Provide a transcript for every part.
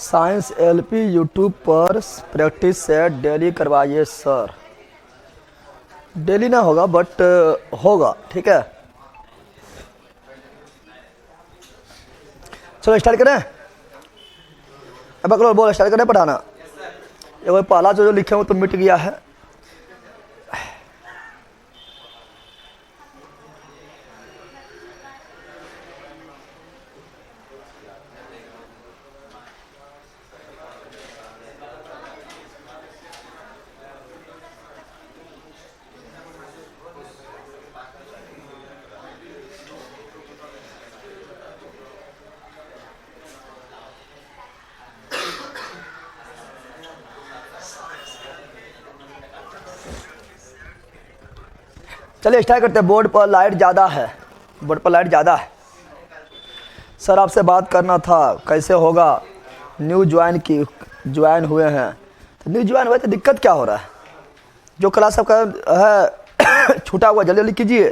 Science LP YouTube पर practice set daily करवाइए sir. Daily ना होगा बट होगा, ठीक है। चलो स्टार्ट करें। अब अगला बोल स्टार्ट करें पढ़ाना। ये वो पहला जो लिखे हो तो मिट गया है। चलिए स्टार्ट करते हैं। बोर्ड पर लाइट ज़्यादा है, बोर्ड पर लाइट ज़्यादा है। सर आपसे बात करना था, कैसे होगा? न्यू ज्वाइन हुए हैं तो न्यू ज्वाइन हुए तो दिक्कत क्या हो रहा है? जो क्लास आपका है छूटा हुआ जल्दी जल्दी कीजिए,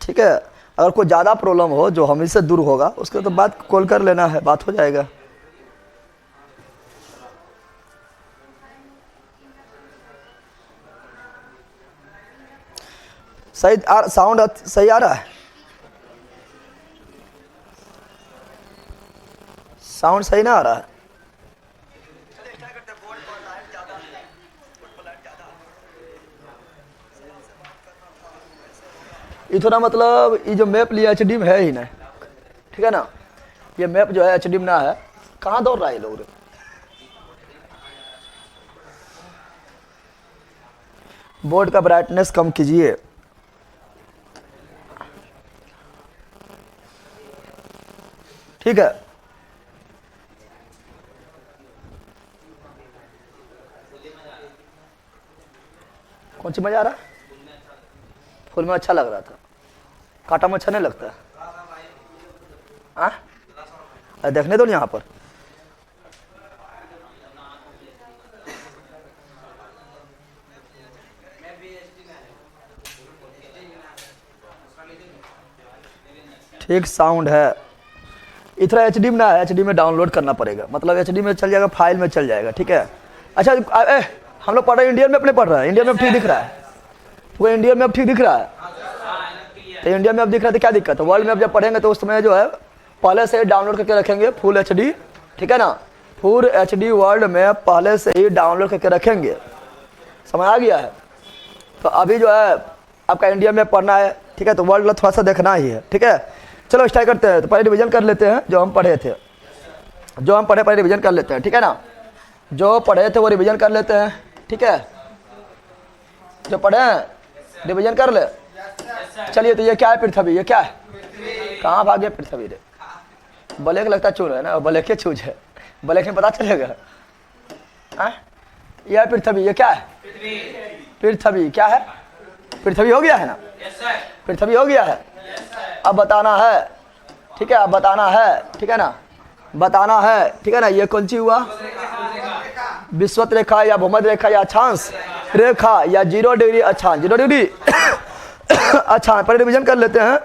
ठीक है। अगर कोई ज़्यादा प्रॉब्लम हो जो हम इससे दूर होगा उसके तो बात कॉल कर लेना है, बात हो जाएगा। सही साउंड सही आ रहा है? साउंड सही ना आ रहा है? ये थोड़ा मतलब ये जो मैप लिया एच डी में है ही ना, ठीक है ना। ये मैप जो है एच डी में ना है। कहाँ दौड़ रहा है लोग? बोर्ड का ब्राइटनेस कम कीजिए। ठीक है। कौन सी मजा आ रहा है? फुल में अच्छा लग रहा था, काटा में अच्छा नहीं लगता। हाँ देखने दो यहाँ पर। ठीक साउंड है। इतना एच डी में ना है, एच डी में डाउनलोड करना पड़ेगा, मतलब एच डी में चल जाएगा, फाइल में चल जाएगा, ठीक है। अच्छा हम लोग पढ़ रहे हैं इंडियन में, अपने पढ़ रहे हैं इंडियन में ठीक दिख रहा है। वो इंडियन में अब ठीक दिख रहा है तो इंडियन में अब दिख रहा है तो क्या दिक्कत है? वर्ल्ड में अब जब पढ़ेंगे तो उस समय जो है पहले से ही डाउनलोड करके रखेंगे फुल एच डी, ठीक है ना। फुल एच डी वर्ल्ड में पहले से ही डाउनलोड करके रखेंगे, समझ आ गया है। तो अभी जो है आपका इंडियन में पढ़ना है, ठीक है, तो वर्ल्ड में थोड़ा सा देखना ही है, ठीक है। चलो स्टार्ट करते हैं। तो पहले रिवीजन कर लेते हैं जो हम पढ़े थे, जो हम पढ़े पहले रिवीजन कर लेते हैं, ठीक है ना। जो पढ़े थे वो रिवीजन कर लेते हैं, ठीक है। जो पढ़े हैं रिवीजन कर ले। चलिए तो ये क्या है? पृथ्वी। ये क्या है? कहाँ भागे पृथ्वी रे? ब्लैक लगता चूर है ना, ब्लैक के चूज है, ब्लैक में पता चलेगा। यह है पृथ्वी। ये क्या है? पृथ्वी क्या है? पृथ्वी हो गया है ना, पृथ्वी हो गया है। अब बताना है, ठीक है, अब बताना है, ठीक है ना, बताना है, ठीक है ना। ये कौन सी हुआ? विषुवत रेखा या भूमध्य रेखा या अक्षांश रेखा या 0 डिग्री अक्षांश, 0 डिग्री अच्छा पर रिवीजन कर लेते हैं।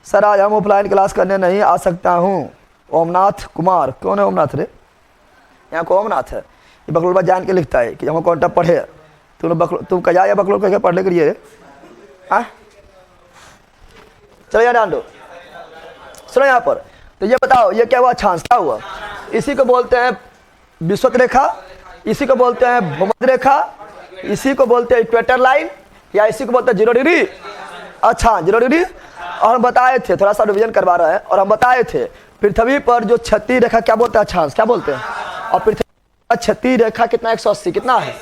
सर आज हम ऑफलाइन क्लास करने नहीं आ सकता हूँ। ओमनाथ कुमार। कौन है ओमनाथ रे? यहाँ को ओमनाथ है, ये बकलोल जान के लिखता है कि हम कौन टप पढ़े। तुम कजा या बकलोल करके पढ़ने के लिए? हाँ चलो यहाँ डाल दो। सुनो यहाँ पर, तो ये बताओ ये क्या हुआ? अक्षांश क्या हुआ? इसी को बोलते हैं विषुवत रेखा, इसी को बोलते हैं भूमध्य रेखा, इसी को बोलते हैं इक्वेटर लाइन, या इसी को बोलते हैं 0 डिग्री। अच्छा 0 डिग्री। और हम बताए थे, थोड़ा सा रिवीजन करवा रहे हैं, और हम बताए थे पृथ्वी पर जो क्षैतिज रेखा क्या बोलते हैं? अक्षांश क्या बोलते हैं? और पृथ्वी पर क्षैतिज रेखा कितना? 180। कितना है?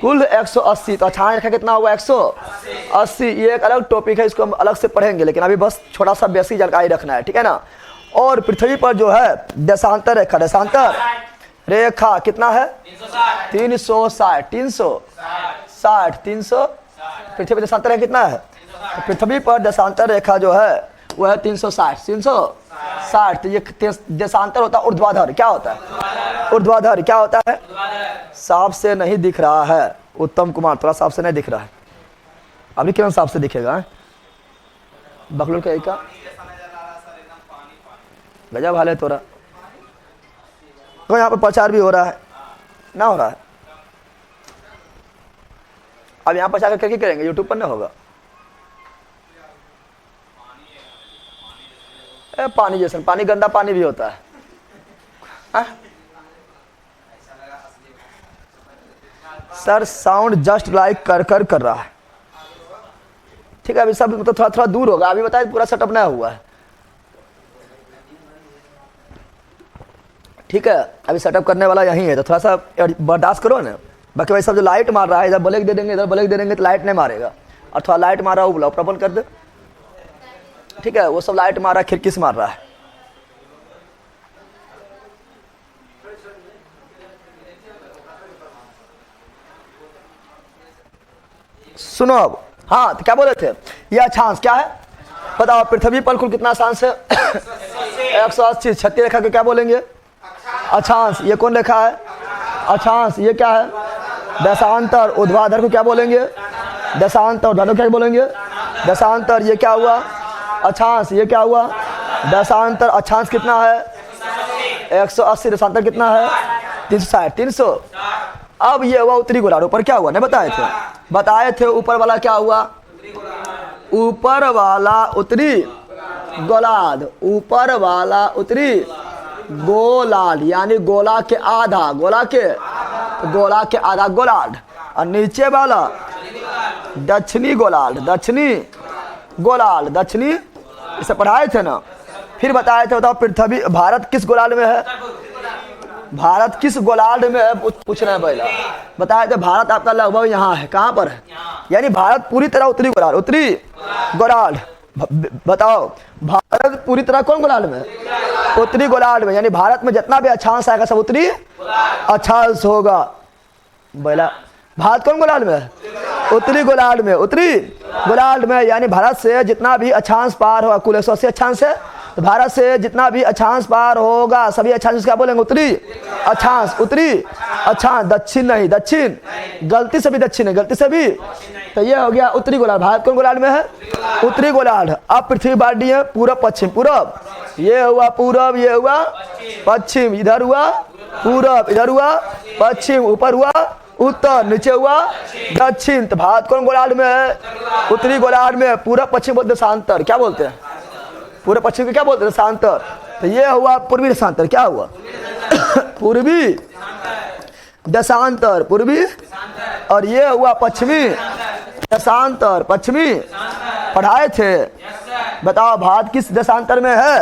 कुल 180। तो अक्षांश रेखा कितना हुआ? 180। ये एक अलग टॉपिक है, इसको हम अलग से पढ़ेंगे, लेकिन अभी बस छोटा सा बेसिक जानकारी रखना है, ठीक है ना। और पृथ्वी पर जो है देशांतर रेखा, देशांतर रेखा कितना है? 360। 360 300। पृथ्वी पर देशांतर रेखा कितना है? तो पृथ्वी पर देशांतर रेखा जो है वो है 360। 360। तो ये देशांतर होता है ऊर्ध्वाधर। क्या होता है? ऊर्ध्वाधर। क्या होता है? साफ से नहीं दिख रहा है उत्तम कुमार, थोड़ा साफ से नहीं दिख रहा है। अभी कितना साफ से दिखेगा? बकलोल का एक गजब हाल है तोरा। तो यहाँ पर प्रचार भी हो रहा है ना, हो रहा है। अब यहाँ प्रचार करके करेंगे, यूट्यूब पर ना होगा। पानी जैसा, पानी गंदा पानी भी होता है। सर साउंड जस्ट लाइक कर रहा है। ठीक है, अभी सब तो थोड़ा थोड़ा दूर होगा। अभी बताए पूरा सेटअप नया हुआ है। ठीक है, अभी सेटअप करने वाला यही है, तो थोड़ा सा बर्दाश्त करो ना। बाकी भाई सब जो लाइट मार रहा है, इधर ब्लैक दे देंगे, इधर ब्लैक दे देंगे तो लाइट नहीं मारेगा। और थोड़ा लाइट मार रहा है वो ब्लॉक बंद कर दे। ठीक है, वो सब लाइट मार रहा है, खिड़की से मार रहा है। सुनो अब, हाँ तो क्या बोले थे, ये अक्षांश क्या है बताओ। पृथ्वी पर कुल कितना अक्षांश है? 180। क्षत्रिय रेखा को क्या बोलेंगे? अक्षांश। ये कौन रेखा है? अक्षांश। ये क्या है? दशांतर। ऊर्ध्वाधर को क्या बोलेंगे? दशांतर। ऊर्ध्वाधर क्या बोलेंगे? दशांतर। ये क्या हुआ? अक्षांश। ये क्या हुआ? दशांतर। अक्षांश कितना है? 180। दशांतर कितना है? 360। 300। अब ये हुआ उत्तरी गोलार्ध। ऊपर क्या हुआ नहीं बताए थे? बताए थे ऊपर वाला क्या हुआ? ऊपर वाला उत्तरी गोलार्ध। ऊपर वाला उत्तरी गोलार्ध यानी गोला के आधा, गोला के आधा गोलार्ध। और नीचे वाला दक्षिणी गोलार्ध। दक्षिणी गोलार्ध, दक्षिणी। इसे पढ़ाए थे ना। फिर बताए थे, बताओ पृथ्वी, भारत किस गोलार्ध में है? भारत किस गोलार्ध में है पूछना है पहला। बताया था भारत आपका लगभग यहाँ है। कहाँ पर है? यानी भारत पूरी तरह उत्तरी गोलार्ध। उत्तरी गोलार्ध। बताओ भारत पूरी तरह कौन गोलार्ध में? उत्तरी गोलार्ध में। यानी भारत में जितना भी अक्षांश आएगा सब उत्तरी अक्षांश होगा। बोला भारत कौन गोलार्ध में है? उत्तरी गोलार्ध में। उत्तरी गोलार्ध में यानी भारत से जितना भी अक्षांश पार होगा, कुल 180 अक्षांश है, तो भारत से जितना भी अक्षांश पार होगा सभी अक्षांश क्या बोलेंगे? उत्तरी अक्षांश। उत्तरी अक्षांश। दक्षिण नहीं, दक्षिण गलती से भी दक्षिण है, गलती से भी। तो ये हो गया उत्तरी गोलार्ध। भारत कौन गोलार्ध में है? उत्तरी गोलार्ध। अब पृथ्वी बांट दी है पूरब पश्चिम। पूरब ये हुआ पूरब, ये हुआ पश्चिम। इधर हुआ पूरब, इधर हुआ पश्चिम। ऊपर हुआ उत्तर, नीचे हुआ दक्षिण। तो भारत कौन गोलार्ध में है? उत्तरी गोलार्ध में। पूरब पश्चिम बोलते देशांतर। क्या बोलते हैं? पूरे पश्चिम को क्या बोलते हैं? देशांतर। तो ये हुआ पूर्वी देशांतर। क्या हुआ? पूर्वी देशांतर, पूर्वी। और ये हुआ पश्चिमी देशांतर, पश्चिमी। पढ़ाए थे। बताओ भारत किस देशांतर में है?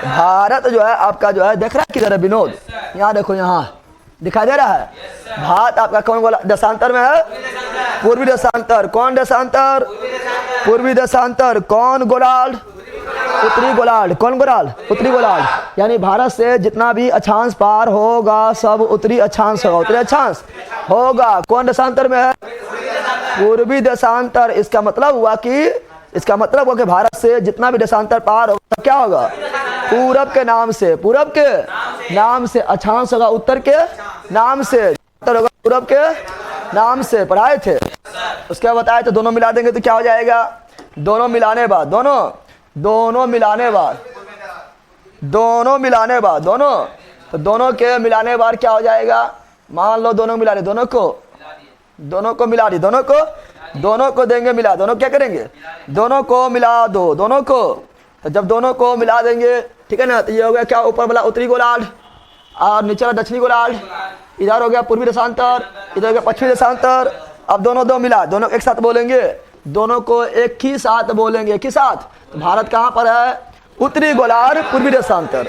भारत जो है आपका जो है, देख रहा है किधर है विनोद? यहाँ देखो, यहाँ दिखाई दे रहा है। भारत आपका कौन गोला देशांतर में है? पूर्वी देशांतर। कौन देशांतर? पूर्वी देशांतर। कौन गोलार्ध? उत्तरी गोलार्ध। कौन गोलार्ध? उत्तरी गोलार्ध। यानी भारत से जितना भी अक्षांश पार होगा सब उत्तरी अक्षांश होगा। उत्तरी अक्षांश होगा। कौन देशांतर में है? पूर्वी देशांतर। इसका मतलब हुआ कि भारत से जितना भी देशांतर पार होगा क्या होगा? पूरब के नाम से, पूरब के नाम से अक्षांश होगा। उत्तर के नाम से उत्तर होगा, पूरब के नाम से। पढ़ाए थे। उसके बताए तो दोनों मिला देंगे तो क्या हो जाएगा? दोनों मिलाने बाद, दोनों मिलाने बाद, तो दोनों के मिलाने बाद क्या हो जाएगा? मान लो दोनों मिला रहे, दोनों को मिला दी, दोनों को देंगे मिला। दोनों क्या करेंगे? दोनों को मिला दो, दोनों को। तो जब दोनों को मिला देंगे, ठीक है ना, तो ये हो गया क्या? ऊपर वाला उत्तरी गोलार्ध और नीचे वाला दक्षिणी गोलार्ध। इधर हो गया पूर्वी देशांतर, इधर हो गया पश्चिमी देशांतर। अब दोनों मिला, दोनों एक साथ बोलेंगे, दोनों को एक ही साथ बोलेंगे, एक ही साथ। तो भारत कहाँ पर है? उत्तरी गोलार्ध, पूर्वी देशांतर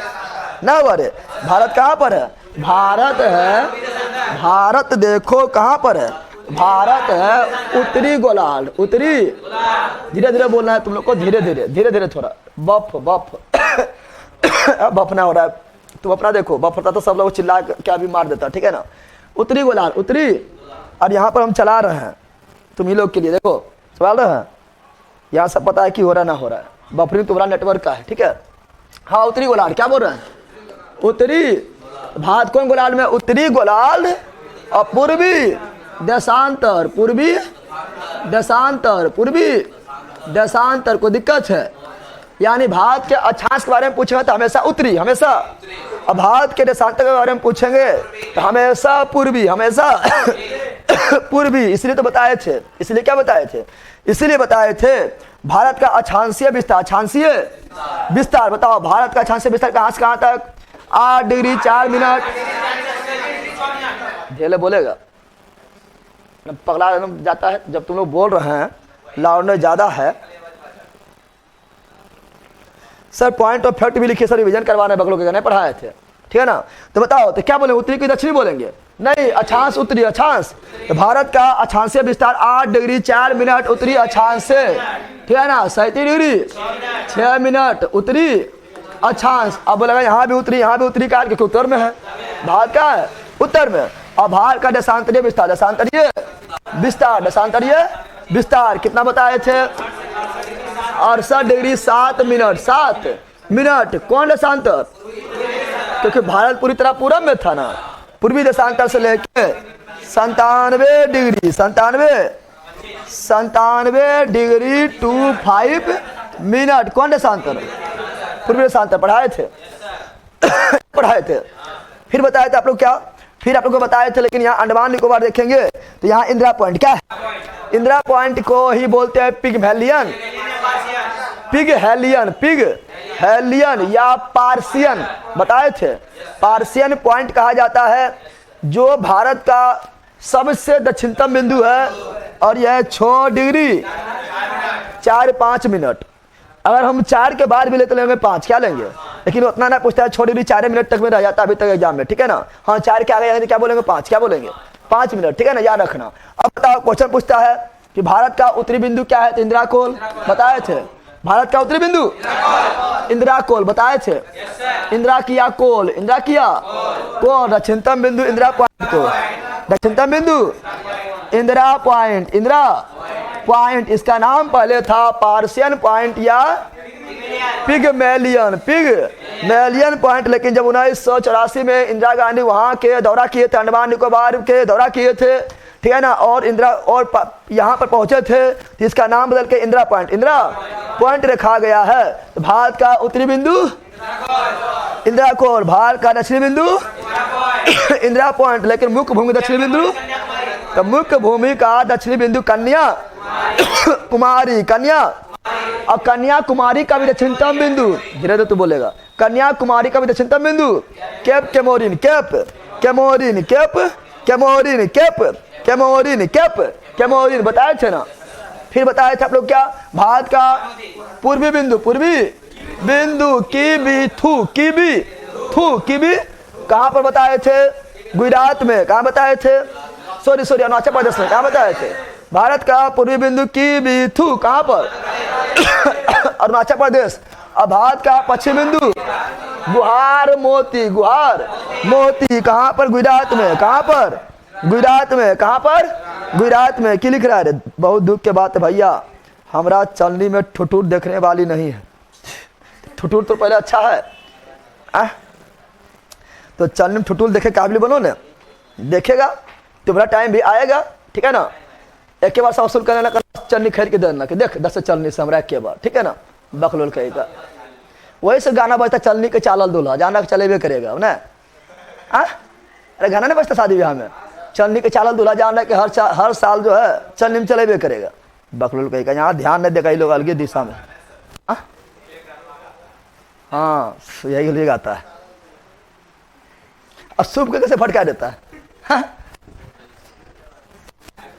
ना बरे। भारत कहाँ पर है? भारत है, भारत देखो कहाँ पर है? भारत है उत्तरी गोलार्ध। उत्तरी, धीरे धीरे बोलना है तुम लोग को, धीरे धीरे थोड़ा। बफ ना हो रहा है, तुम अपना देखो। बफ होता तो सब लोग चिल्ला क्या भी मार देता, ठीक है ना। उत्तरी गोलार्ध, उत्तरी। और यहाँ पर हम चला रहे हैं तुम ही लोग के लिए, देखो चला रहे हैं। यहाँ सब पता है कि हो रहा ना हो रहा है, बफरिंग तुम्हारा नेटवर्क का है, ठीक है। हाँ उत्तरी गोलार्ध क्या बोल रहे हैं? उत्तरी। भारत कौन गोलार्ध में? उत्तरी गोलार्ध और पूर्वी देशांतर। पूर्वी देशांतर, पूर्वी देशांतर। को दिक्कत है? यानी भारत के अक्षांश के बारे में पूछेगा तो हमेशा उत्तरी, हमेशा अब भारत के देशांतर के बारे में पूछेंगे तो हमेशा पूर्वी, हमेशा पूर्वी, इसलिए तो बताए थे। इसलिए क्या बताए थे? इसलिए बताए थे भारत का अक्षांशीय विस्तार, अक्षांशीय विस्तार बताओ, भारत का अक्षांशीय विस्तार कहां से कहां तक? 8 डिग्री 4 मिनट। ढेले बोलेगा, पगला जाता है जब तुम लोग बोल रहे हैं, लाउडनेस ज्यादा है। सर पॉइंट ऑफ फैक्ट भी लिखिए सर, रिवीजन करवाने बगलों के नहीं पढ़ाए थे, ठीक है ना? तो बताओ तो क्या बोलेंगे, उत्तरी की दक्षिणी बोलेंगे? नहीं, अक्षांश उत्तरी, अक्षांश। तो भारत का अक्षांशीय विस्तार 8 डिग्री 4 मिनट उत्तरी अक्षांश से, ठीक है ना? 37 डिग्री 6 मिनट उत्तरी अक्षांश। अब बोलेगा यहाँ भी उत्तरी, यहाँ भी उत्तरी का, क्योंकि उत्तर में है, भारत का है उत्तर में। और भारत का देशांतरीय विस्तार, देशांतरीय विस्तार, देशांतरीय विस्तार कितना बताए थे? 68 डिग्री 7 मिनट, 7 मिनट। कौन देशांतर? क्योंकि भारत पूरी तरह पूरब में था ना, पूर्वी देशांतर से लेके 97 डिग्री, 97 डिग्री 25 मिनट। कौन देशांतर? पूर्वी देशांतर पढ़ाए थे पढ़ाए थे। फिर बताए थे आप लोग क्या? फिर आप लोग को बताए थे, लेकिन यहाँ अंडमान निकोबार देखेंगे तो यहाँ इंदिरा पॉइंट क्या है? इंदिरा पॉइंट को ही बोलते हैं पिगमेलियन, पिगहेलियन, पिगहेलियन या पार्सियन बताए थे। पार्सियन पॉइंट कहा जाता है, जो भारत का सबसे दक्षिणतम बिंदु है, और यह 6 डिग्री 4-5 मिनट। अगर हम 4 के बाद भी लेते लेंगे 5, क्या लेंगे? लेकिन उतना ना पूछता है, 6 डिग्री 4 मिनट तक में रह जाता अभी तक एग्जाम में, ठीक है ना? हाँ 4 के आगे जाएंगे क्या बोलेंगे? 5, क्या बोलेंगे? 5 मिनट, ठीक है ना? याद रखना। अब बताओ, क्वेश्चन पूछता है कि भारत का उत्तरी बिंदु क्या है? तो इंदिरा कोल बताए थे। भारत का उत्तरी बिंदु इंदिरा कोल बताए थे। इंदिरा किया कोल, इंदिरा किया कोल। दक्षिणतम बिंदु इंदिरा पॉइंट को, दक्षिणतम बिंदु इंदिरा पॉइंट, इंदिरा पॉइंट। इसका नाम पहले था पार्सियन पॉइंट या पिगमेलियन, पिगमेलियन पॉइंट। लेकिन जब 1984 में इंदिरा गांधी वहां के दौरा किए थे, अंडमान निकोबार के दौरा किए थे, ठीक है ना, और इंदिरा और यहाँ पर पहुंचे थे, तो इसका नाम बदल के इंदिरा पॉइंट, इंदिरा पॉइंट रखा गया है। तो भारत का उत्तरी बिंदु इंदिरा कोल, भारत का दक्षिणी बिंदु इंदिरा पॉइंट। लेकिन मुख्य भूमि दक्षिणी बिंदु, तो मुख्य भूमि का दक्षिणी बिंदु कन्या कुमारी, कन्या। और कन्याकुमारी का भी दक्षिणतम बिंदु, धीरे धीरे तू बोलेगा, कन्याकुमारी का भी दक्षिणतम बिंदु Cape Comorin, Cape Comorin, Cape Comorin, Cape Comorin, Cape Comorin बताए थे ना। फिर बताए थे आप लोग क्या? भारत का पूर्वी बिंदु, पूर्वी बिंदु किबी थू, किबी थू, किबी कहाँ पर बताए थे? गुजरात में। कहाँ बताए थे? सॉरी अरुणाचल प्रदेश में। कहाँ बताए थे? भारत का पूर्वी बिंदु किबी थू कहाँ पर? अरुणाचल प्रदेश। अब भारत का पश्चिम बिंदु गुहार मोती, गुहार मोती कहाँ पर? गुजरात में। कहाँ पर? गुजरात में। कहाँ पर? गुजरात में। क्या लिख रहा है? बहुत दुख के बात है भैया, हमारा चलनी में ठुठुर देखने वाली नहीं है। ठुठुर तो पहले अच्छा है तो चलनी में ठुठुर देखे काबिल बनो ना, देखेगा तुम्हारा टाइम भी आएगा, ठीक है ना? एक बार से वसूल करने लगा, चलनी खरीद के देना कि देख 10 चलनी से हमरा एक बार, ठीक है ना? बकलोल कहेगा। वही से गाना बजता, चलनी के चालल दूल्हा, जाना के चलेबे करेगा ना। अरे गाना नहीं बजता शादी ब्याह में, चलनी के चालल दूल्हा, जाना के हर साल जो है चलनी में चलेबे करेगा। बकलोल कहेगा, यहाँ ध्यान नहीं देगा ये लोग अलग दिशा में। हाँ यही लिए गाता है। अब शुभ के कैसे भटका देता है?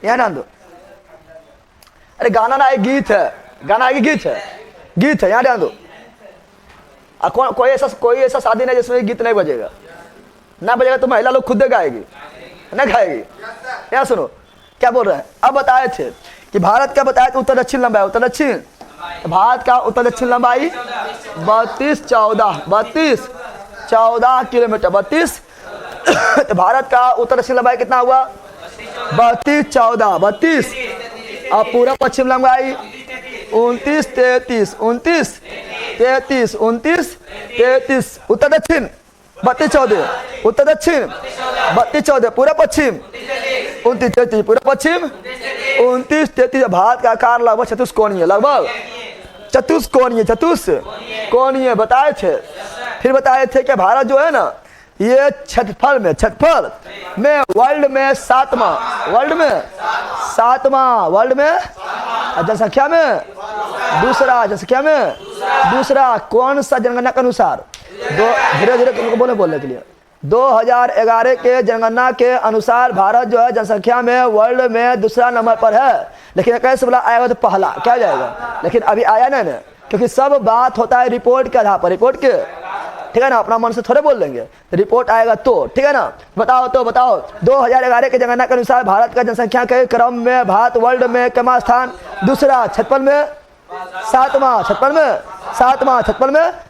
यहाँ डाल दो। अरे गाना ना एक गीत है, गाना एक गीत है, गीत है, यहाँ ध्यान दो। कोई ऐसा शादी नहीं जिसमें गीत नहीं बजेगा, ना बजेगा तो महिला लोग खुद गाएगी, ना गाएगी। यहाँ सुनो क्या बोल रहे हैं। अब बताए थे कि भारत का बताया तो उत्तर दक्षिण लंबाई, उत्तर दक्षिण भारत का उत्तर दक्षिण लंबाई 32-14 किलोमीटर, 32। तो भारत का उत्तर दक्षिण लंबाई कितना हुआ? 32-14, और पूरा पश्चिम लंबाई 29-33, 29-33, उत्तर दक्षिण 32-14, उत्तर दक्षिण 32-14, पूरा पश्चिम 29-33, पूरा पश्चिम 29-33। भारत का आकार लगभग चतुष्कोणीय, लगभग चतुष्कोणीय, चतुष्कोणीय बताए थे। फिर बताए थे कि भारत जो है ना ये क्षेत्रफल में वर्ल्ड में वर्ल्ड में जनसंख्या में दूसरा कौन सा जनगणना के अनुसार धीरे धीरे तुमको बोलने के लिए 2011 के जनगणना के अनुसार भारत जो है जनसंख्या में वर्ल्ड में दूसरा नंबर पर है। लेकिन कैसे बोला आएगा तो पहला क्या जाएगा, लेकिन अभी आया ना, क्योंकि सब बात होता है रिपोर्ट के आधार पर, रिपोर्ट के, ठीक है ना, अपना मन से थोड़े बोल देंगे, तो रिपोर्ट आएगा तो, ठीक है ना। बताओ 2011 के जनगणना के अनुसार भारत का जनसंख्या के क्रम में भारत वर्ल्ड में कितना स्थान, दूसरा, क्षेत्रफल में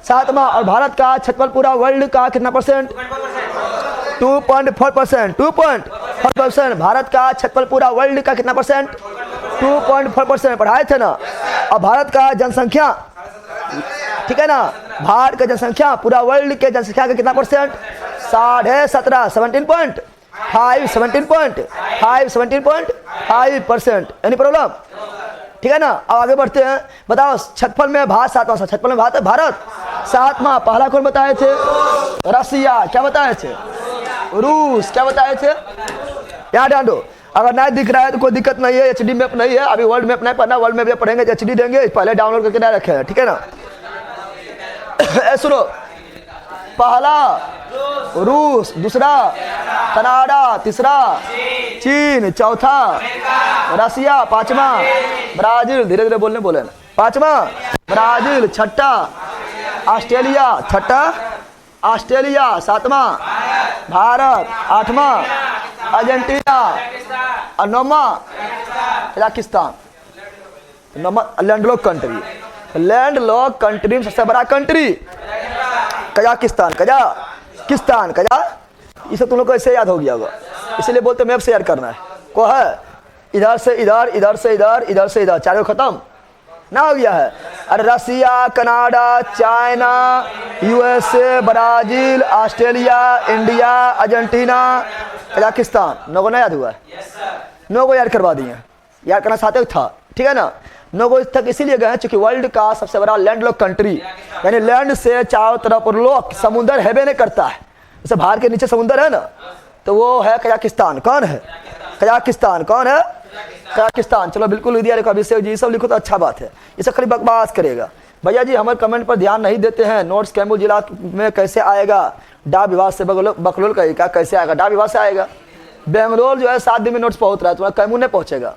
सातवां, और भारत का क्षेत्रफल पूरा वर्ल्ड का कितना परसेंट, 2.4%। भारत का क्षेत्रफल पूरा वर्ल्ड का कितना परसेंट, 2.4% पढ़ाए थे ना। और भारत का जनसंख्या, ठीक है ना, भारत का जनसंख्या पूरा वर्ल्ड के जनसंख्या का कितना परसेंट, 17.5%। एनी प्रॉब्लम, ठीक है ना। अब आगे बढ़ते हैं। बताओ क्षेत्रफल में भारत सातवां। पहला कौन बताए थे, रसिया, क्या बताए थे, रूस, क्या बताए थे। यहाँ ध्यान दो, अगर नहीं दिख रहा है तो कोई दिक्कत नहीं है, एचडी मैप नहीं है, अभी वर्ल्ड मैप नहीं पढ़ना, वर्ल्ड मैप जब पढ़ेंगे तो एचडी देंगे, पहले डाउनलोड करके नहीं रखे हैं, ठीक है ना। सुनो, पहला रूस, दूसरा कनाडा, तीसरा चीन, चौथा रसिया, पांचवा ब्राजील, धीरे धीरे बोले, पांचवा ब्राजील, छठा ऑस्ट्रेलिया, सातवां भारत, आठवां अर्जेंटीना, और नौवां कजाकिस्तान। लैंडलॉक कंट्री में सबसे बड़ा कंट्री कजाकिस्तान। इसे तुम लोग को ऐसे याद हो गया होगा, इसलिए बोलते मैप से याद करना है। को है इधर से इधर, इधर से इधर, चारों खत्म ना हो गया है। अरे Russia, Canada, China, USA, Brazil, Australia, India, Argentina, Kazakhstan. नो को ना याद हुआ है, नो को याद करवा दिए, याद करना चाहते था, ठीक है ना। नो को तक इसीलिए गए क्योंकि वर्ल्ड का सबसे बड़ा लैंडलॉक कंट्री, यानी लैंड से चारों तरफ लोक समुद्र हैवे नहीं करता है, जैसे भारत के नीचे समुद्र है ना, तो वो है कजाकिस्तान। कौन है कजाकिस्तान। चलो बिल्कुल दिया, देखो अभिषेक जी सब लिखो तो अच्छा बात है, इसे खाली बकवास करेगा। भैया जी हमारे कमेंट पर ध्यान नहीं देते हैं। नोट्स कैमूर जिला में कैसे आएगा, डाक विभाग से बकलोल का कैसे आएगा, डाक विभाग से आएगा। बेंगलोर जो है 7 दिन में नोट्स पहुंच रहा है, तुम्हारा कैमूर नहीं पहुंचेगा,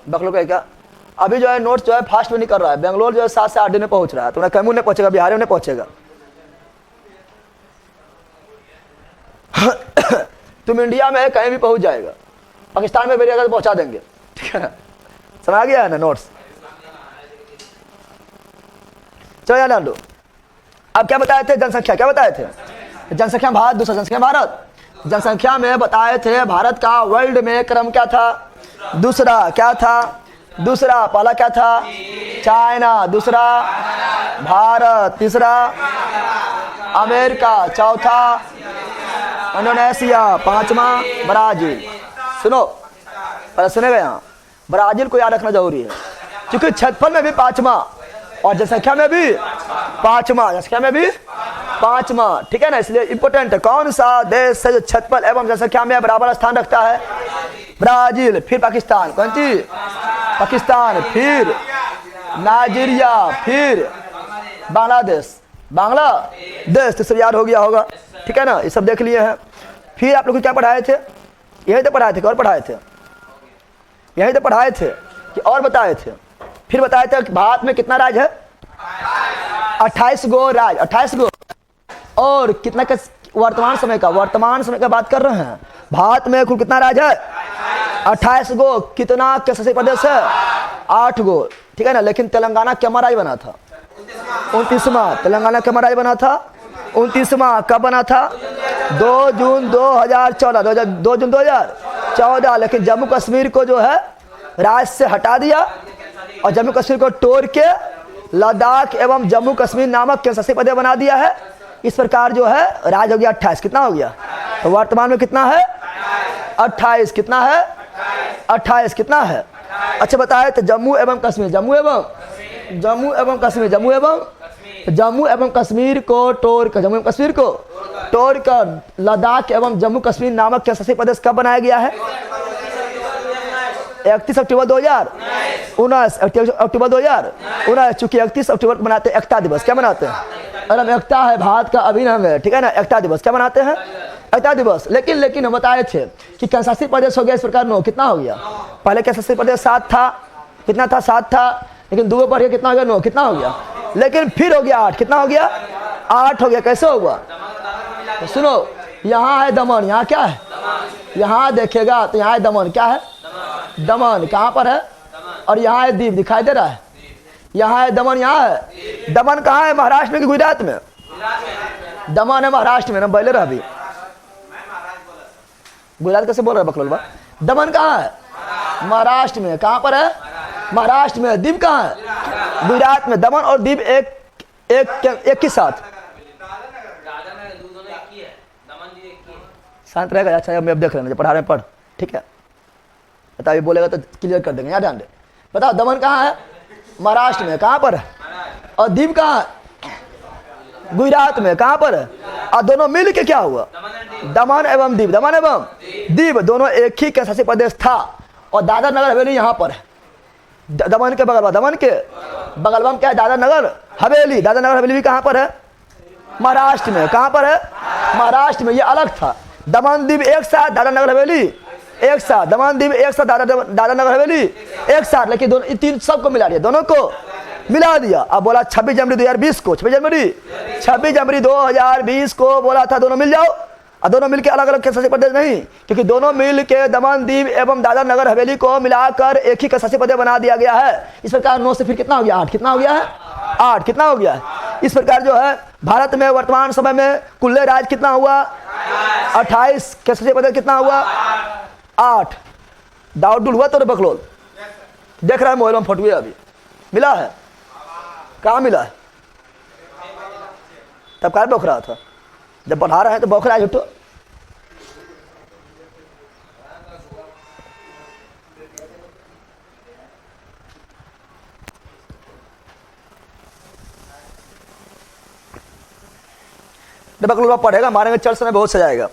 बकलोल का क्या। अभी जो है नोट्स जो है फास्ट में नहीं कर रहा है, बेंगलोर जो है 7 से 8 दिन में पहुंच रहा है, तुम्हारा कैमूर नहीं पहुंचेगा, बिहार में नहीं पहुंचेगा। तुम इंडिया में कहीं भी पहुंच जाएगा, पाकिस्तान में भेजेगा तो पहुंचा देंगे, ठीक है ना, समझ गया है ना नोट्स। चलो याद लो, अब क्या बताए थे, जनसंख्या क्या बताए थे, जनसंख्या भारत, दूसरा जनसंख्या भारत। जनसंख्या में बताए थे भारत का वर्ल्ड में क्रम क्या था, दूसरा क्या था, दूसरा पहला क्या था, चाइना, दूसरा भारत, तीसरा अमेरिका, चौथा इंडोनेशिया, पांचवा ब्राजील। सुनो पहले सुनेगा, यहाँ ब्राजील को याद रखना जरूरी है क्योंकि क्षेत्रफल में भी पांचवा और जनसंख्या में भी पांचवा, ठीक है ना, इसलिए इंपोर्टेंट है। कौन सा देश है जो क्षेत्रफल एवं जनसंख्या में बराबर स्थान रखता है, ब्राजील, फिर पाकिस्तान, कौन सी पाकिस्तान, फिर नाइजीरिया, फिर बांग्लादेश, तो सब याद हो गया होगा, ठीक है ना, ये सब देख लिए हैं। फिर आप लोग को क्या पढ़ाए थे, यही तो पढ़ाए थे, और पढ़ाए थे, यही तो पढ़ाए थे कि और बताए थे। फिर बताए थे कि भारत में कितना राज्य है, 28 गो राज्य, 28 गो, और कितना का वर्तमान समय का बात कर रहे हैं। भारत में कुल कितना राज्य है, 28 गो। कितना के शासित प्रदेश है, 8 गो, ठीक है ना। लेकिन तेलंगाना क्या राज्य बना था, 29वां। तेलंगाना क्या राज्य बना था, 29वां। कब बना था, 2 जून 2014। लेकिन जम्मू कश्मीर को जो है राज्य से हटा दिया और जम्मू कश्मीर को तोड़ के लद्दाख एवं जम्मू कश्मीर नामक केंद्र शासित प्रदेश बना दिया है। इस प्रकार जो है राज्य हो गया 28। कितना हो गया, तो वर्तमान में कितना है, 28। कितना है, 28। कितना है, अच्छा बताए तो जम्मू एवं जम्मू एवं कश्मीर को तोड़कर लद्दाख एवं जम्मू कश्मीर नामक केंद्रशासित प्रदेश कब बनाया गया है? 31 अक्टूबर 2019। चूंकि 31 अक्टूबर को मनाते हैं एकता दिवस। क्या मनाते हैं? अरे एकता है भारत का अभिन्न है, ठीक है ना। एकता दिवस क्या मनाते हैं? एकता दिवस। लेकिन हम बताए थे कि केंद्रशासित प्रदेश हो गया इस प्रकार 9। कितना हो गया? पहले केंद्रशासित प्रदेश 7 था। कितना था? 7 था। लेकिन 2 बढ़ गया, कितना हो गया? 9। कितना हो गया? लेकिन फिर हो गया 8। कितना हो गया? 8 हो गया। कैसे होगा? तो सुनो, यहाँ है दमन, यहाँ क्या है? यहाँ देखेगा तो यहाँ है दमन। क्या है? दमन। कहाँ पर है? और यहाँ है दीव, दिखाई दे रहा है। यहाँ है दमन, यहाँ है दमन। कहाँ है? महाराष्ट्र में कि गुजरात में? दमन है महाराष्ट्र में ना। पहले रहा अभी गुजरात कैसे बोल रहा है बकलोल? दमन कहाँ है? महाराष्ट्र में। कहाँ पर है? महाराष्ट्र में। दीव कहाँ है? गुजरात में। दमन और दीव एक ही साथ। शांत रहेगा। अच्छा मैं अब देख लेना, पढ़ा रहे हैं पढ़, ठीक है। बताओ, ये बोलेगा तो क्लियर कर देंगे। यहाँ ध्यान दे। बताओ, दमन कहाँ है? महाराष्ट्र में। कहाँ पर है? और दीव कहाँ है? गुजरात में। कहाँ पर है? और दोनों मिल के क्या हुआ? दमन एवं दीव। दमन एवं दीव दोनों एक ही केंद्रशासित प्रदेश था। और दादर नगर हवेली यहाँ पर है। दमन के बगल में, दमन के बगल में क्या है? दादर नगर हवेली। दादर नगर हवेली भी कहाँ पर है? महाराष्ट्र में। कहाँ पर है? महाराष्ट्र में। ये अलग था। दमन दीव एक साथ, दादर नगर हवेली एक साथ। दमन दीव एक साथ, दादर नगर हवेली एक साथ। लेकिन दोनों, तीन सबको मिला दिया, दोनों को मिला दिया। अब बोला 26 जनवरी 2020 को, 26 जनवरी 2020 को बोला था दोनों मिल जाओ। और दोनों मिलकर अलग अलग केंद्रशासित प्रदेश नहीं, क्योंकि दोनों मिल के दमन दीव एवं दादर नगर हवेली को मिलाकर एक ही केंद्रशासित प्रदेश बना दिया गया है। इस प्रकार 9 से फिर कितना हो गया? 8। कितना हो गया है? 8। कितना हो गया है? इस प्रकार जो है भारत में वर्तमान समय में कुल राज्य कितना हुआ? 28। केंद्रशासित प्रदेश कितना हुआ? 8। डाउट हुआ तो बकलोल देख रहा है मोबाइल में फोटो अभी मिला है? कहाँ मिला है? तब क्या बौख रहा था? जब बढ़ा रहे हैं तो बौख रहा है झूठो। बकलोल पढ़ेगा, मारेंगे चल समय बहुत सजाएगा।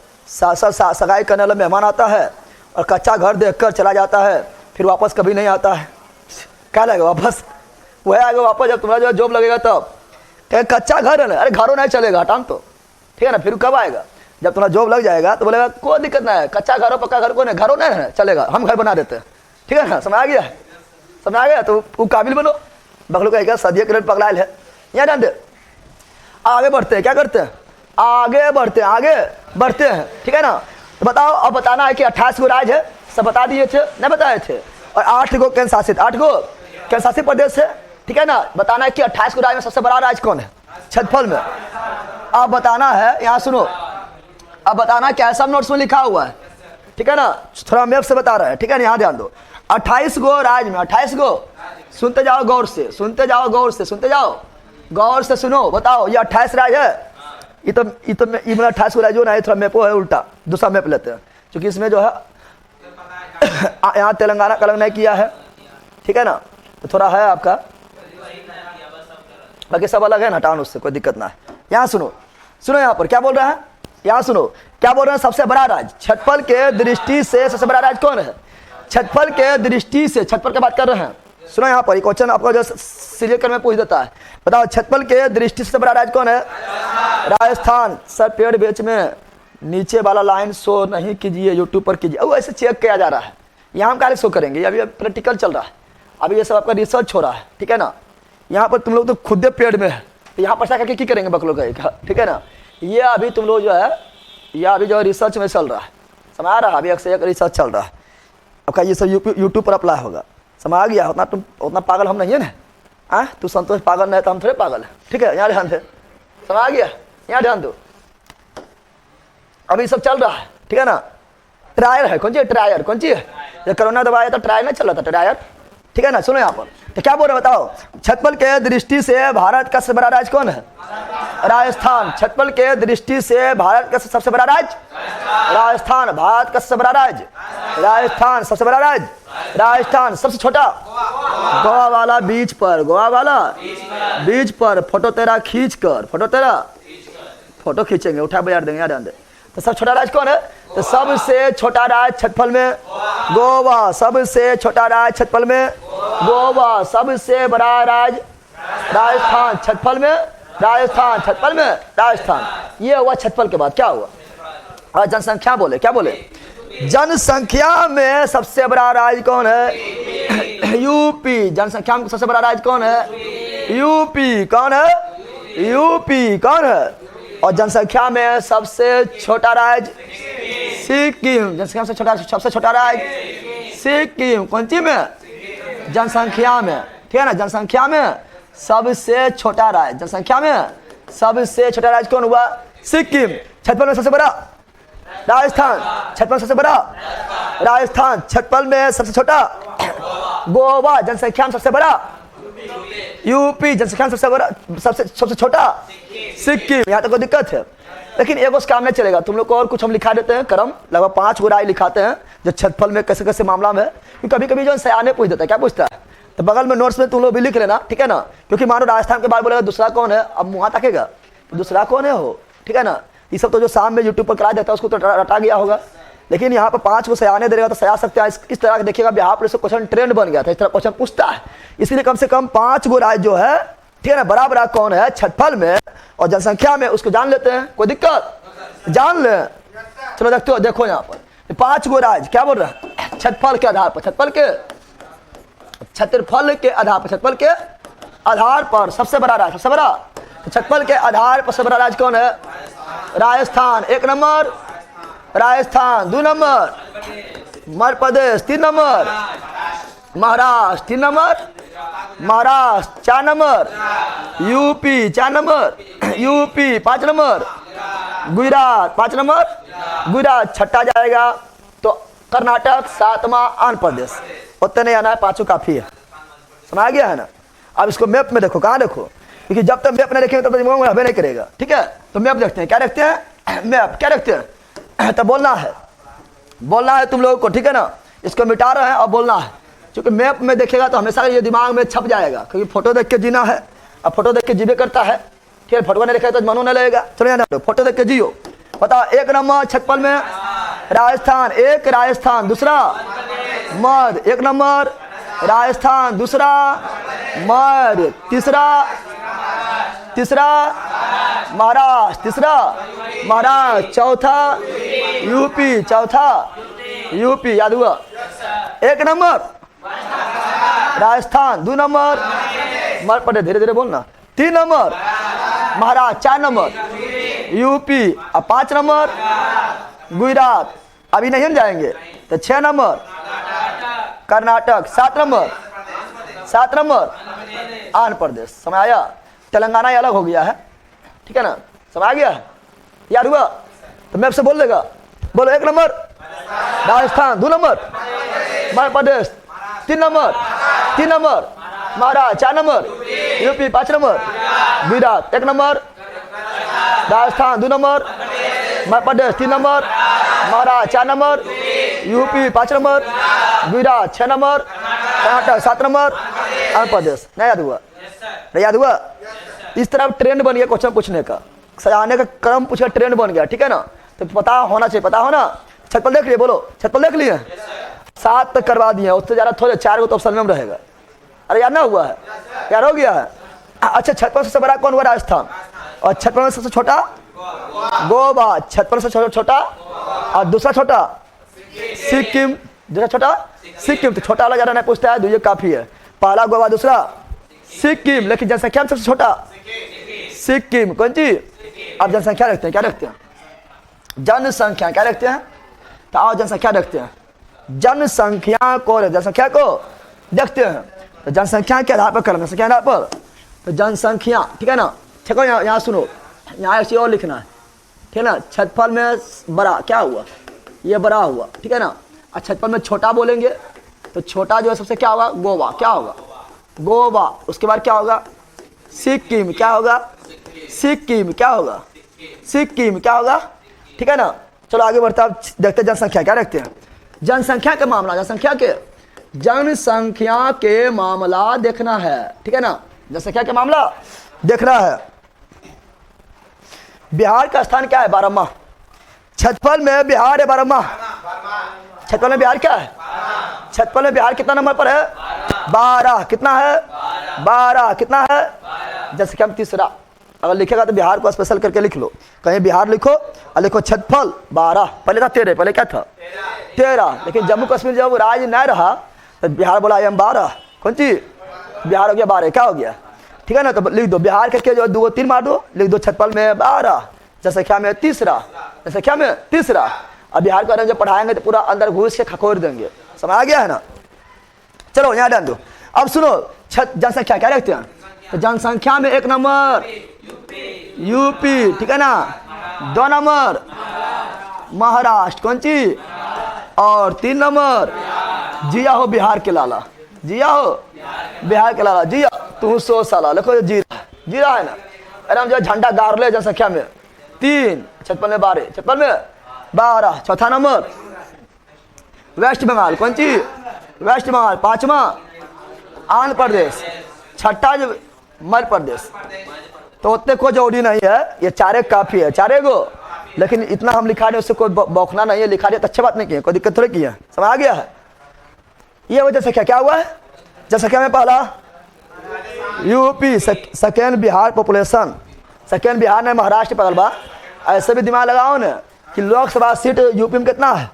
सगाई करने वाला मेहमान आता है और कच्चा घर देखकर चला जाता है, फिर वापस कभी नहीं आता है। क्या लगेगा वापस? वह आएगा वापस जब तुम्हारा जो जॉब लगेगा तब। कच्चा घर है ना, अरे घरों नहीं चलेगा, हटाम तो, ठीक है ना। फिर कब आएगा? जब तुम्हारा जॉब लग जाएगा तो बोलेगा कोई दिक्कत नहीं है, कच्चा घर हो पक्का घर को नहीं, घरों नहीं है चलेगा, हम घर बना देते हैं, ठीक है ना। समझ आ गया? समझ आ गया? तो वो काबिल बनो। बकलो का सदिया के पगलायल है। यहाँ ध्यान दे, आगे बढ़ते हैं। क्या करते हैं? आगे बढ़ते हैं, ठीक है ना। तो बताओ, अब बताना है कि 28 गो राज्य है, सब बता दिए थे, नहीं बताए थे। और 8 गो केंद्र शासित प्रदेश है, ठीक है ना। बताना है कि 28 गो राज्य में सबसे बड़ा राज्य कौन है क्षेत्रफल में। अब बताना है, यहाँ सुनो, अब बताना क्या है, सब नोट्स में लिखा हुआ है, ठीक है ना। थोड़ा मैप से बता रहा है, ठीक है ना। यहाँ ध्यान दो, 28 गो राज्य में 28 गो, सुनते जाओ गौर से, सुनते जाओ गौर से सुनो। बताओ, ये 28 राज्य है। ये 28 गो राज्य ना, थोड़ा मैपो है उल्टा, दूसरा मैप लेते हैं, क्योंकि इसमें जो है यहाँ तेलंगाना कलंग नहीं किया है, ठीक है ना। तो थोड़ा है आपका, बाकी सब अलग है ना, टाउन, उससे कोई दिक्कत ना है। यहाँ सुनो यहाँ पर क्या बोल रहा है, यहाँ सुनो क्या बोल रहे हैं। सबसे बड़ा राज्य क्षेत्रफल के दृष्टि से सबसे बड़ा राज्य कौन है? क्षेत्रफल के दृष्टि से, क्षेत्रफल की बात कर रहे हैं। सुनो यहाँ पर क्वेश्चन आपको जो सीरियल कर में पूछ देता है, बताओ क्षेत्रफल के दृष्टि से बड़ा राज्य कौन है? राजस्थान। सर पेड़ बेच में नीचे वाला लाइन शो नहीं कीजिए, यूट्यूब पर कीजिए। वो ऐसे चेक किया जा रहा है, यहाँ हम क्या शो करेंगे, अभी प्रैक्टिकल चल रहा है, अभी ये सब आपका रिसर्च हो रहा है, ठीक है ना। यहाँ पर तुम लोग तो खुद पेड़ में है, तो यहाँ पर करके क्या करेंगे बकलों का, ठीक है ना। ये अभी तुम लोग जो है, यह अभी जो है रिसर्च में चल रहा है, समझ आ रहा है। अभी एक से एक रिसर्च चल रहा है आपका, ये सब यूट्यूब पर अप्लाई होगा, समझ आ गया। उतना पागल हम नहीं है ना। तू संतोष पागल नहीं तो हम थोड़े पागल है, ठीक है। यहाँ ध्यान दे, समझ आ गया, यहाँ ध्यान दो। अभी सब चल रहा है, ठीक है ना। ट्रायल है, कौन सी ट्रायल, कौन सी है? जब कोरोना दवाया तो ट्रायल नहीं चल रहा था, ट्रायल, ठीक है ना। सुनो यहाँ पर तो क्या बोल रहे बताओ, क्षेत्रफल के दृष्टि से भारत का सबसे बड़ा राज्य कौन है? राजस्थान। क्षेत्रफल के दृष्टि से भारत का सबसे बड़ा राज्य राजस्थान। भारत का सबसे बड़ा राज्य राजस्थान, सबसे बड़ा राज्य राजस्थान। सबसे छोटा गोवा वाला बीच पर, गोवा वाला बीच पर, फोटो तेरा खींच कर, फोटो तेरा फोटो खींचेंगे, उठा बाजार देंगे, याद आंदे। तो सबसे छोटा राज्य कौन है? तो सबसे छोटा राज्य क्षेत्रफल में गोवा, सबसे छोटा राज्य क्षेत्रफल में गोवा, सबसे बड़ा राज्य राजस्थान, क्षेत्रफल में राजस्थान, क्षेत्रफल में राजस्थान। ये हुआ क्षेत्रफल के बाद क्या हुआ? और जनसंख्या बोले, क्या बोले? जनसंख्या में सबसे बड़ा राज्य कौन है? यूपी। जनसंख्या में सबसे बड़ा राज्य कौन है? यूपी। कौन है? यूपी। कौन है? और जनसंख्या में सबसे छोटा राज्य सिक्किम। जनसंख्या में सबसे छोटा राज्य सिक्किम। कौन सी में? जनसंख्या में, ठीक है ना? जनसंख्या में सबसे छोटा राज्य, जनसंख्या में सबसे छोटा राज्य कौन हुआ? सिक्किम। क्षेत्रफल में सबसे बड़ा राजस्थान, क्षेत्रफल में सबसे बड़ा राजस्थान, क्षेत्रफल में सबसे छोटा गोवा, जनसंख्या में सबसे बड़ा यूपी, जनसंख्या में सबसे बड़ा सबसे छोटा सिक्किम। यहाँ तक कोई दिक्कत है? लेकिन एगो काम नहीं चलेगा, तुम लोग को और कुछ हम लिखा देते हैं क्रम, लगभग 5 गो राज्य लिखाते हैं जो क्षेत्रफल में कैसे कैसे मामला में। कभी कभी जो सयाने पूछ देता है, क्या पूछता है? तो बगल में नोट्स में तुम लोग भी लिख लेना, ठीक है ना? क्योंकि मानो राजस्थान के बाद बोलेगा दूसरा कौन है, अब मुँह ताकेगा तो दूसरा कौन है हो, ठीक है ना? ये सब तो जो शाम में यूट्यूब पर करा देता है उसको तो रटा गया होगा। लेकिन यहाँ पर 5 को सयाने देगा तो सया सकते हैं। इस तरह देखिएगा बिहार पुलिस क्वेश्चन ट्रेंड बन गया था, इस तरह क्वेश्चन पूछता है। इसीलिए कम से कम 5 गो राज्य जो है, ठीक है ना, बड़ा बड़ा कौन है क्षेत्रफल में और जनसंख्या में, उसको जान लेते हैं। कोई दिक्कत? जान ले। चलो देखते हो, देखो यहाँ पर 5 गो राज्य क्या बोल रहा है? क्षेत्रफल के आधार पर, क्षेत्रफल के क्षेत्रफल के आधार पर सबसे बड़ा राज्य, सबसे बड़ा क्षेत्रफल के आधार पर सबसे बड़ा राज्य कौन है? Rajasthan 1 number, Rajasthan 2 number, Madhya Pradesh 3 number, Maharashtra 3 number, Maharashtra 4 number, UP 4 number, UP 5 number, Gujarat 5 number, Gujarat छठा जाएगा तो कर्नाटक, 7वां आंध्र प्रदेश। उतने नहीं आना है, 5 काफी है, समझ गया है ना? अब इसको मैप में देखो, कहाँ देखो? क्योंकि जब तक मैप नहीं देखेंगे तब तक दिमाग में नहीं करेगा, ठीक है? तो मैप देखते हैं, क्या देखते हैं? मैप क्या देखते हैं? तो बोलना है तुम लोगों को, ठीक है ना? इसको मिटा रहे हैं और बोलना है, क्योंकि मैप में देखेगा तो हमेशा ये दिमाग में छप जाएगा, क्योंकि फोटो देख के जीना है। अब फोटो देख के जीवे करता है, ठीक है? फोटो नहीं देखेगा तो मनो नहीं लगेगा। चलो यहाँ फोटो देख के जियो। बताओ, 1 नंबर क्षेत्रफल में राजस्थान, 1 राजस्थान, दूसरा मध्य, 1 नंबर राजस्थान, दूसरा मध्य, तीसरा महाराष्ट्र, तीसरा महाराष्ट्र, चौथा यूपी, चौथा यूपी। याद हुआ? 1 नंबर राजस्थान, 2 नंबर मध्य प्रदेश, धीरे धीरे बोलना, 3 नंबर महाराष्ट्र, 4 नंबर यूपी, अब 5 नंबर गुजरात, अभी नहीं जाएंगे तो 6 नंबर कर्नाटक, 7 नंबर आंध्र प्रदेश। समझ आया? तेलंगाना अलग हो गया है, ठीक है ना? समझ आ गया? याद हुआ? तो मैप से बोल देगा, बोलो 1 number Rajasthan, 2 number Madhya Pradesh, 3 number Maharashtra, 4 number UP, 5 number Gujarat, 1 number Rajasthan, 2 number Madhya Pradesh, 3 number Maharashtra, 4 number UP, 5 number Gujarat, 6 number Karnataka, 7 number Andhra Pradesh. नहीं याद हुआ? नहीं याद हुआ? इस तरह ट्रेंड बन गया क्वेश्चन पूछने का, सजाने का क्रम पूछकर ट्रेंड बन गया, ठीक है ना? तो पता होना चाहिए, पता हो ना? क्षेत्रफल देख लिए, बोलो क्षेत्रफल देख लिए? 7 तक करवा दिए, उससे ज़्यादा थोड़े 4 को तो ऑप्शन में रहेगा। अरे याद ना हुआ है? याद हो गया है? अच्छा, क्षेत्रफल सबसे बड़ा कौन हुआ? राजस्थान। और क्षेत्रफल में सबसे छोटा गोवा, क्षेत्रफल से छोटा, और दूसरा छोटा सिक्किम, दूसरा छोटा सिक्किम। तो छोटा वाला ज़्यादा नहीं पूछता है, ये काफ़ी है। पहला गोवा, दूसरा सिक्किम, लेकिन जनसंख्या में सबसे छोटा सिक्किम। कौन सी? अब जनसंख्या रखते हैं, क्या रखते हैं? जनसंख्या क्या रखते हैं? तो आओ जनसंख्या रखते हैं। जनसंख्या को देखते हैं। तो जनसंख्या के आधार पर कर, जनसंख्या के आधार पर तो जनसंख्या, ठीक है ना? ठीक है, यहाँ सुनो, यहाँ एक चीज और लिखना है, ठीक है ना? क्षेत्रफल में बड़ा क्या हुआ? ये बड़ा हुआ, ठीक है ना? और क्षेत्रफल में छोटा बोलेंगे तो छोटा जो है सबसे क्या होगा? गोवा। क्या होगा? गोवा। उसके बाद क्या होगा? सिक्किम। क्या होगा? सिक्किम। क्या होगा? सिक्किम। क्या होगा? ठीक है ना? चलो आगे बढ़ते हैं, देखते हैं जनसंख्या क्या रखते हैं। जनसंख्या का मामला, जनसंख्या के मामला देखना है, ठीक है ना, जनसंख्या के मामला देखना है। बिहार का स्थान क्या है? 12वां। छतफल में बिहार है 12वां। छतफल में बिहार क्या है? छतफल में बिहार कितना नंबर पर है? 12। कितना है? 12। कितना है? जनसंख्या में तीसरा। अगर लिखेगा तो बिहार को स्पेशल करके लिख लो, कहीं बिहार लिखो और लिखो छतफल 12। पहले था 13, पहले क्या था? 13। लेकिन जम्मू कश्मीर जब राज न रहा तो बिहार बोला एम 12। कौन चीज? बिहार हो गया 12। क्या हो गया? ठीक है ना, तो लिख दो बिहार करके जो 2 3 मार दो, लिख दो छतफल में 12, जनसंख्या में तीसरा, जनसंख्या में तीसरा। अब बिहार के बारे में जब पढ़ाएंगे तो पूरा अंदर घुस के खखोर देंगे, समझ आ गया है ना। चलो यहाँ डाल दो। अब सुनो, जनसंख्या क्या रखते हैं? तो जनसंख्या में 1 नंबर यूपी, ठीक है ना, 2 नंबर महाराष्ट्र, कौन चीज, और 3 नंबर जिया हो बिहार के लाला, जिया हो बिहार के लाला, जिया तू 100 साला। देखो जीरा, जीरा है ना, एकदम जो झंडा गाड़ ले जनसंख्या में 3, छतफल में 12, छतफल में 12। चौथा नंबर वेस्ट बंगाल, कौन चीज, वेस्ट बंगाल। 5वां आंध्र प्रदेश। 6ठा मध्य प्रदेश। तो उतने को जोड़ी नहीं है, ये 4 काफी है, 4 गो। लेकिन इतना हम लिखा रहे उससे कोई बौखना नहीं है, लिखा रहे तो अच्छी बात नहीं की है, कोई दिक्कत थोड़ी की है, समझ आ गया है। ये वजह से क्या हुआ है? जनसंख्या में पहला UP, second Bihar population, second Bihar ने महाराष्ट्र पकड़ बा। ऐसे भी दिमाग लगाओ ना कि लोकसभा सीट यूपी में कितना है?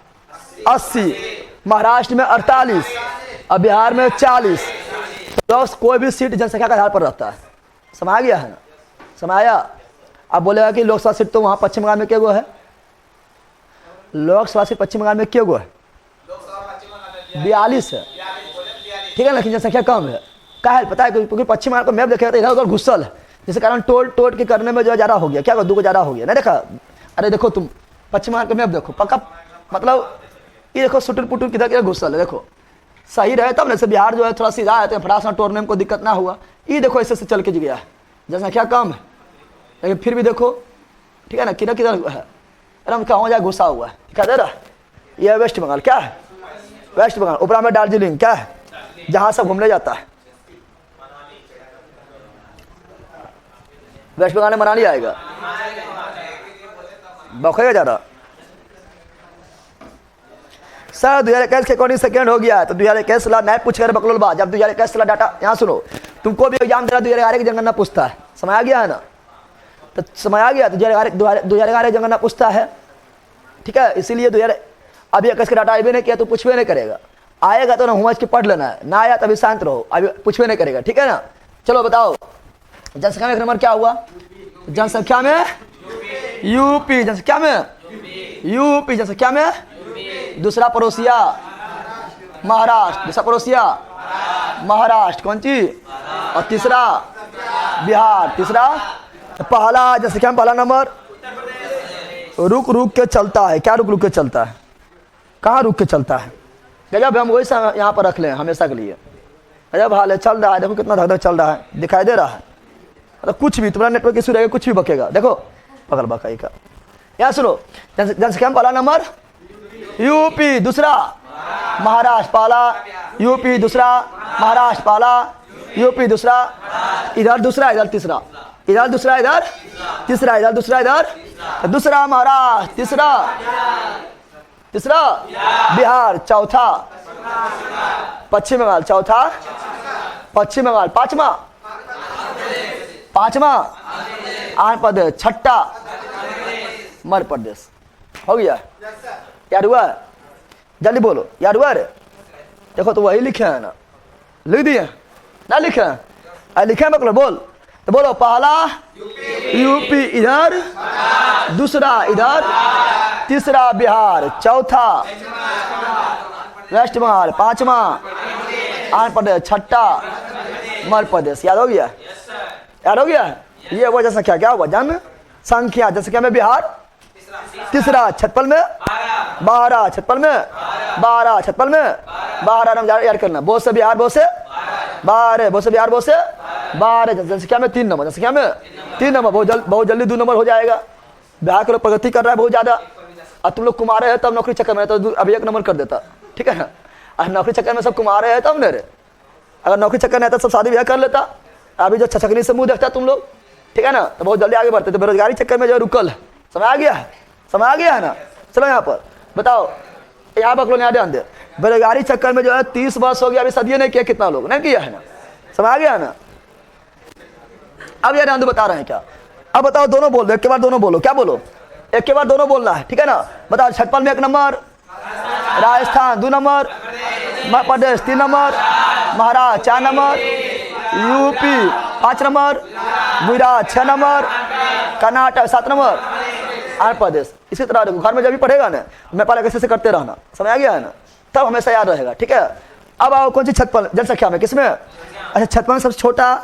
80, महाराष्ट्र में 48 और बिहार में 40। तो कोई भी सीट जनसंख्या के आधार पर रहता है, समझ आ गया है ना, समझाया। अब बोलेगा कि लोकसभा सीट तो वहाँ पश्चिम बंगाल में क्या गो है? लोकसभा सीट पश्चिम बंगाल में क्या गो है? 42 है, ठीक है, लेकिन जनसंख्या कम है। क्या है पता है? क्योंकि पश्चिम बंगाल को मैप देखेगा तो इधर उधर घुसल है, जिसके कारण टोट के करने में जो ज़्यादा हो गया। क्या 2 को ज़्यादा हो गया, नहीं देखा? अरे देखो तुम पश्चिम बंगाल का मैप देखो, पक्का मतलब ये देखो सुटुर पुटुर किधर किधर घुसल है, देखो सही रहे तब ना। से बिहार जो है थोड़ा सीधा है तो फटास में तोड़ने में कोई दिक्कत ना हुआ। ये देखो ऐसे से चल के गया है, जनसंख्या कम है लेकिन फिर भी देखो, ठीक है ना, किधर किधर है, एकदम कहाँ जाए घुसा हुआ है, क्या दे रहा। ये वेस्ट बंगाल, क्या है? वेस्ट बंगाल। ऊपरा में दार्जिलिंग, क्या है? जहाँ सब घूमने जाता है। वेस्ट बंगाल में मनाली आएगा, बखेगा ज़्यादा। सर 2021 के अकॉर्डिंग सेकेंड हो गया है, तो 2021 साल नहीं पूछ कर बकलोल बा। जब 2021 साल डाटा, यहाँ सुनो, तुमको भी एग्जाम देना 2011 की जनगणना पूछता है, समझ आ गया है ना। तो समझ आ गया, 2011 की जनगणना पूछता है, ठीक है। इसीलिए 2000 अभी 21 का डाटा आए नहीं किया तो पूछवे नहीं करेगा। आएगा तो ना हुआ के पढ़ लेना है, ना आया तभी शांत रहो, अभी पूछवे नहीं करेगा, ठीक है ना। चलो बताओ, जनसंख्या में 1 नंबर क्या हुआ? जनसंख्या में यूपी, जनसंख्या में यूपी, जनसंख्या में दूसरा पड़ोसिया महाराष्ट्र, दूसरा पड़ोसिया महाराष्ट्र, कौन चीज, और तीसरा बिहार, तीसरा पहला जनसंख्या में पहला नंबर रुक रुक के चलता है। क्या रुक रुक के चलता है? कहाँ रुक के चलता है? गजब, हम वही यहाँ पर रख लें हमेशा के लिए। गजब हाल है, चल रहा है, देखो कितना धक धक चल रहा है, दिखाई दे रहा है। मतलब कुछ भी तुम्हारा नेटवर्क इशू रहेगा, कुछ भी बकेगा, देखो पकड़ बकाई का। यहाँ सुनो, जनसंख्या में पहला नंबर यूपी, दूसरा महाराष्ट्र, पहला यूपी, दूसरा महाराष्ट्र, पहला यूपी, दूसरा इधर, दूसरा इधर, तीसरा इधर, दूसरा इधर, तीसरा इधर, दूसरा इधर, दूसरा महाराष्ट्र, तीसरा बिहार, चौथा पश्चिम बंगाल, चौथा पश्चिम बंगाल, पांचवा आंध्र प्रदेश, छठा मध्य प्रदेश। हो गया? याद हुआ? जल्दी बोलो, याद हुआ रे? देखो तो वही लिखे हैं ना, लिख दिए ना, लिखे हैं, लिखे हैं बकलो, बोल तो बोलो। पहला यूपी इधर, दूसरा इधर, तीसरा बिहार, चौथा वेस्ट बंगाल, पांचवा आंध्र प्रदेश, छठा मध्य प्रदेश। याद हो गया? याद हो गया? ये वजह से क्या हुआ? जनसंख्या, जनसंख्या में बिहार तीसरा, छतफल में 12, छतफल में 12, छतफल में 12 याद करना। बहुत से बिहार, बहुत से 12, बहुत से बिहार, बहुत से 12। जनसंख्या में 3 नंबर, जनसंख्या में 3 नंबर, बहुत जल्दी 2 नंबर हो जाएगा। बिहार के लोग प्रगति कर रहा है बहुत ज्यादा, और तुम लोग कुमारे हैं तब नौकरी चक्कर में, तो अभी 1 नंबर कर देता, ठीक है ना। नौकरी चक्कर में सब कुमार रहे हैं तब मेरे, अगर नौकरी चक्कर नहीं था सब शादी ब्याह कर लेता। अभी जो छछकनी से मुंह देखता है तुम लोग, ठीक है ना, तो बहुत जल्दी आगे बढ़ते। तो बेरोजगारी चक्कर में जो रुकल है, समय आ गया है, समय आ गया है ना। चलो यहाँ पर बताओ, यहाँ पर लोग यहाँ ध्यान दे, बेरोजगारी चक्कर में जो है 30 वर्ष हो गया, अभी सदियों नहीं किया, कितना लोग नहीं किया है ना, समय आ गया है ना। अब ये ध्यान दो, बता रहे हैं क्या। अब बताओ, दोनों बोल दो, एक के बाद दोनों बोलो, क्या बोलो, एक के बाद दोनों बोलना है, ठीक है ना। बताओ, छठपल में 1 number Rajasthan, 2 number Madhya Pradesh, 3 number Maharashtra, 4 number UP, 5 number Gujarat, 6 number Karnataka, 7 number Andhra Pradesh. इसी तरह देखो, घर में जब भी पढ़ेगा ना, मैं पहले कैसे से करते रहना, समझ आ गया है ना, तब हमेशा याद रहेगा, ठीक है। अब आओ, कौन सी छठपल जनसंख्या में, किसमें, अच्छा छठपल में सबसे छोटा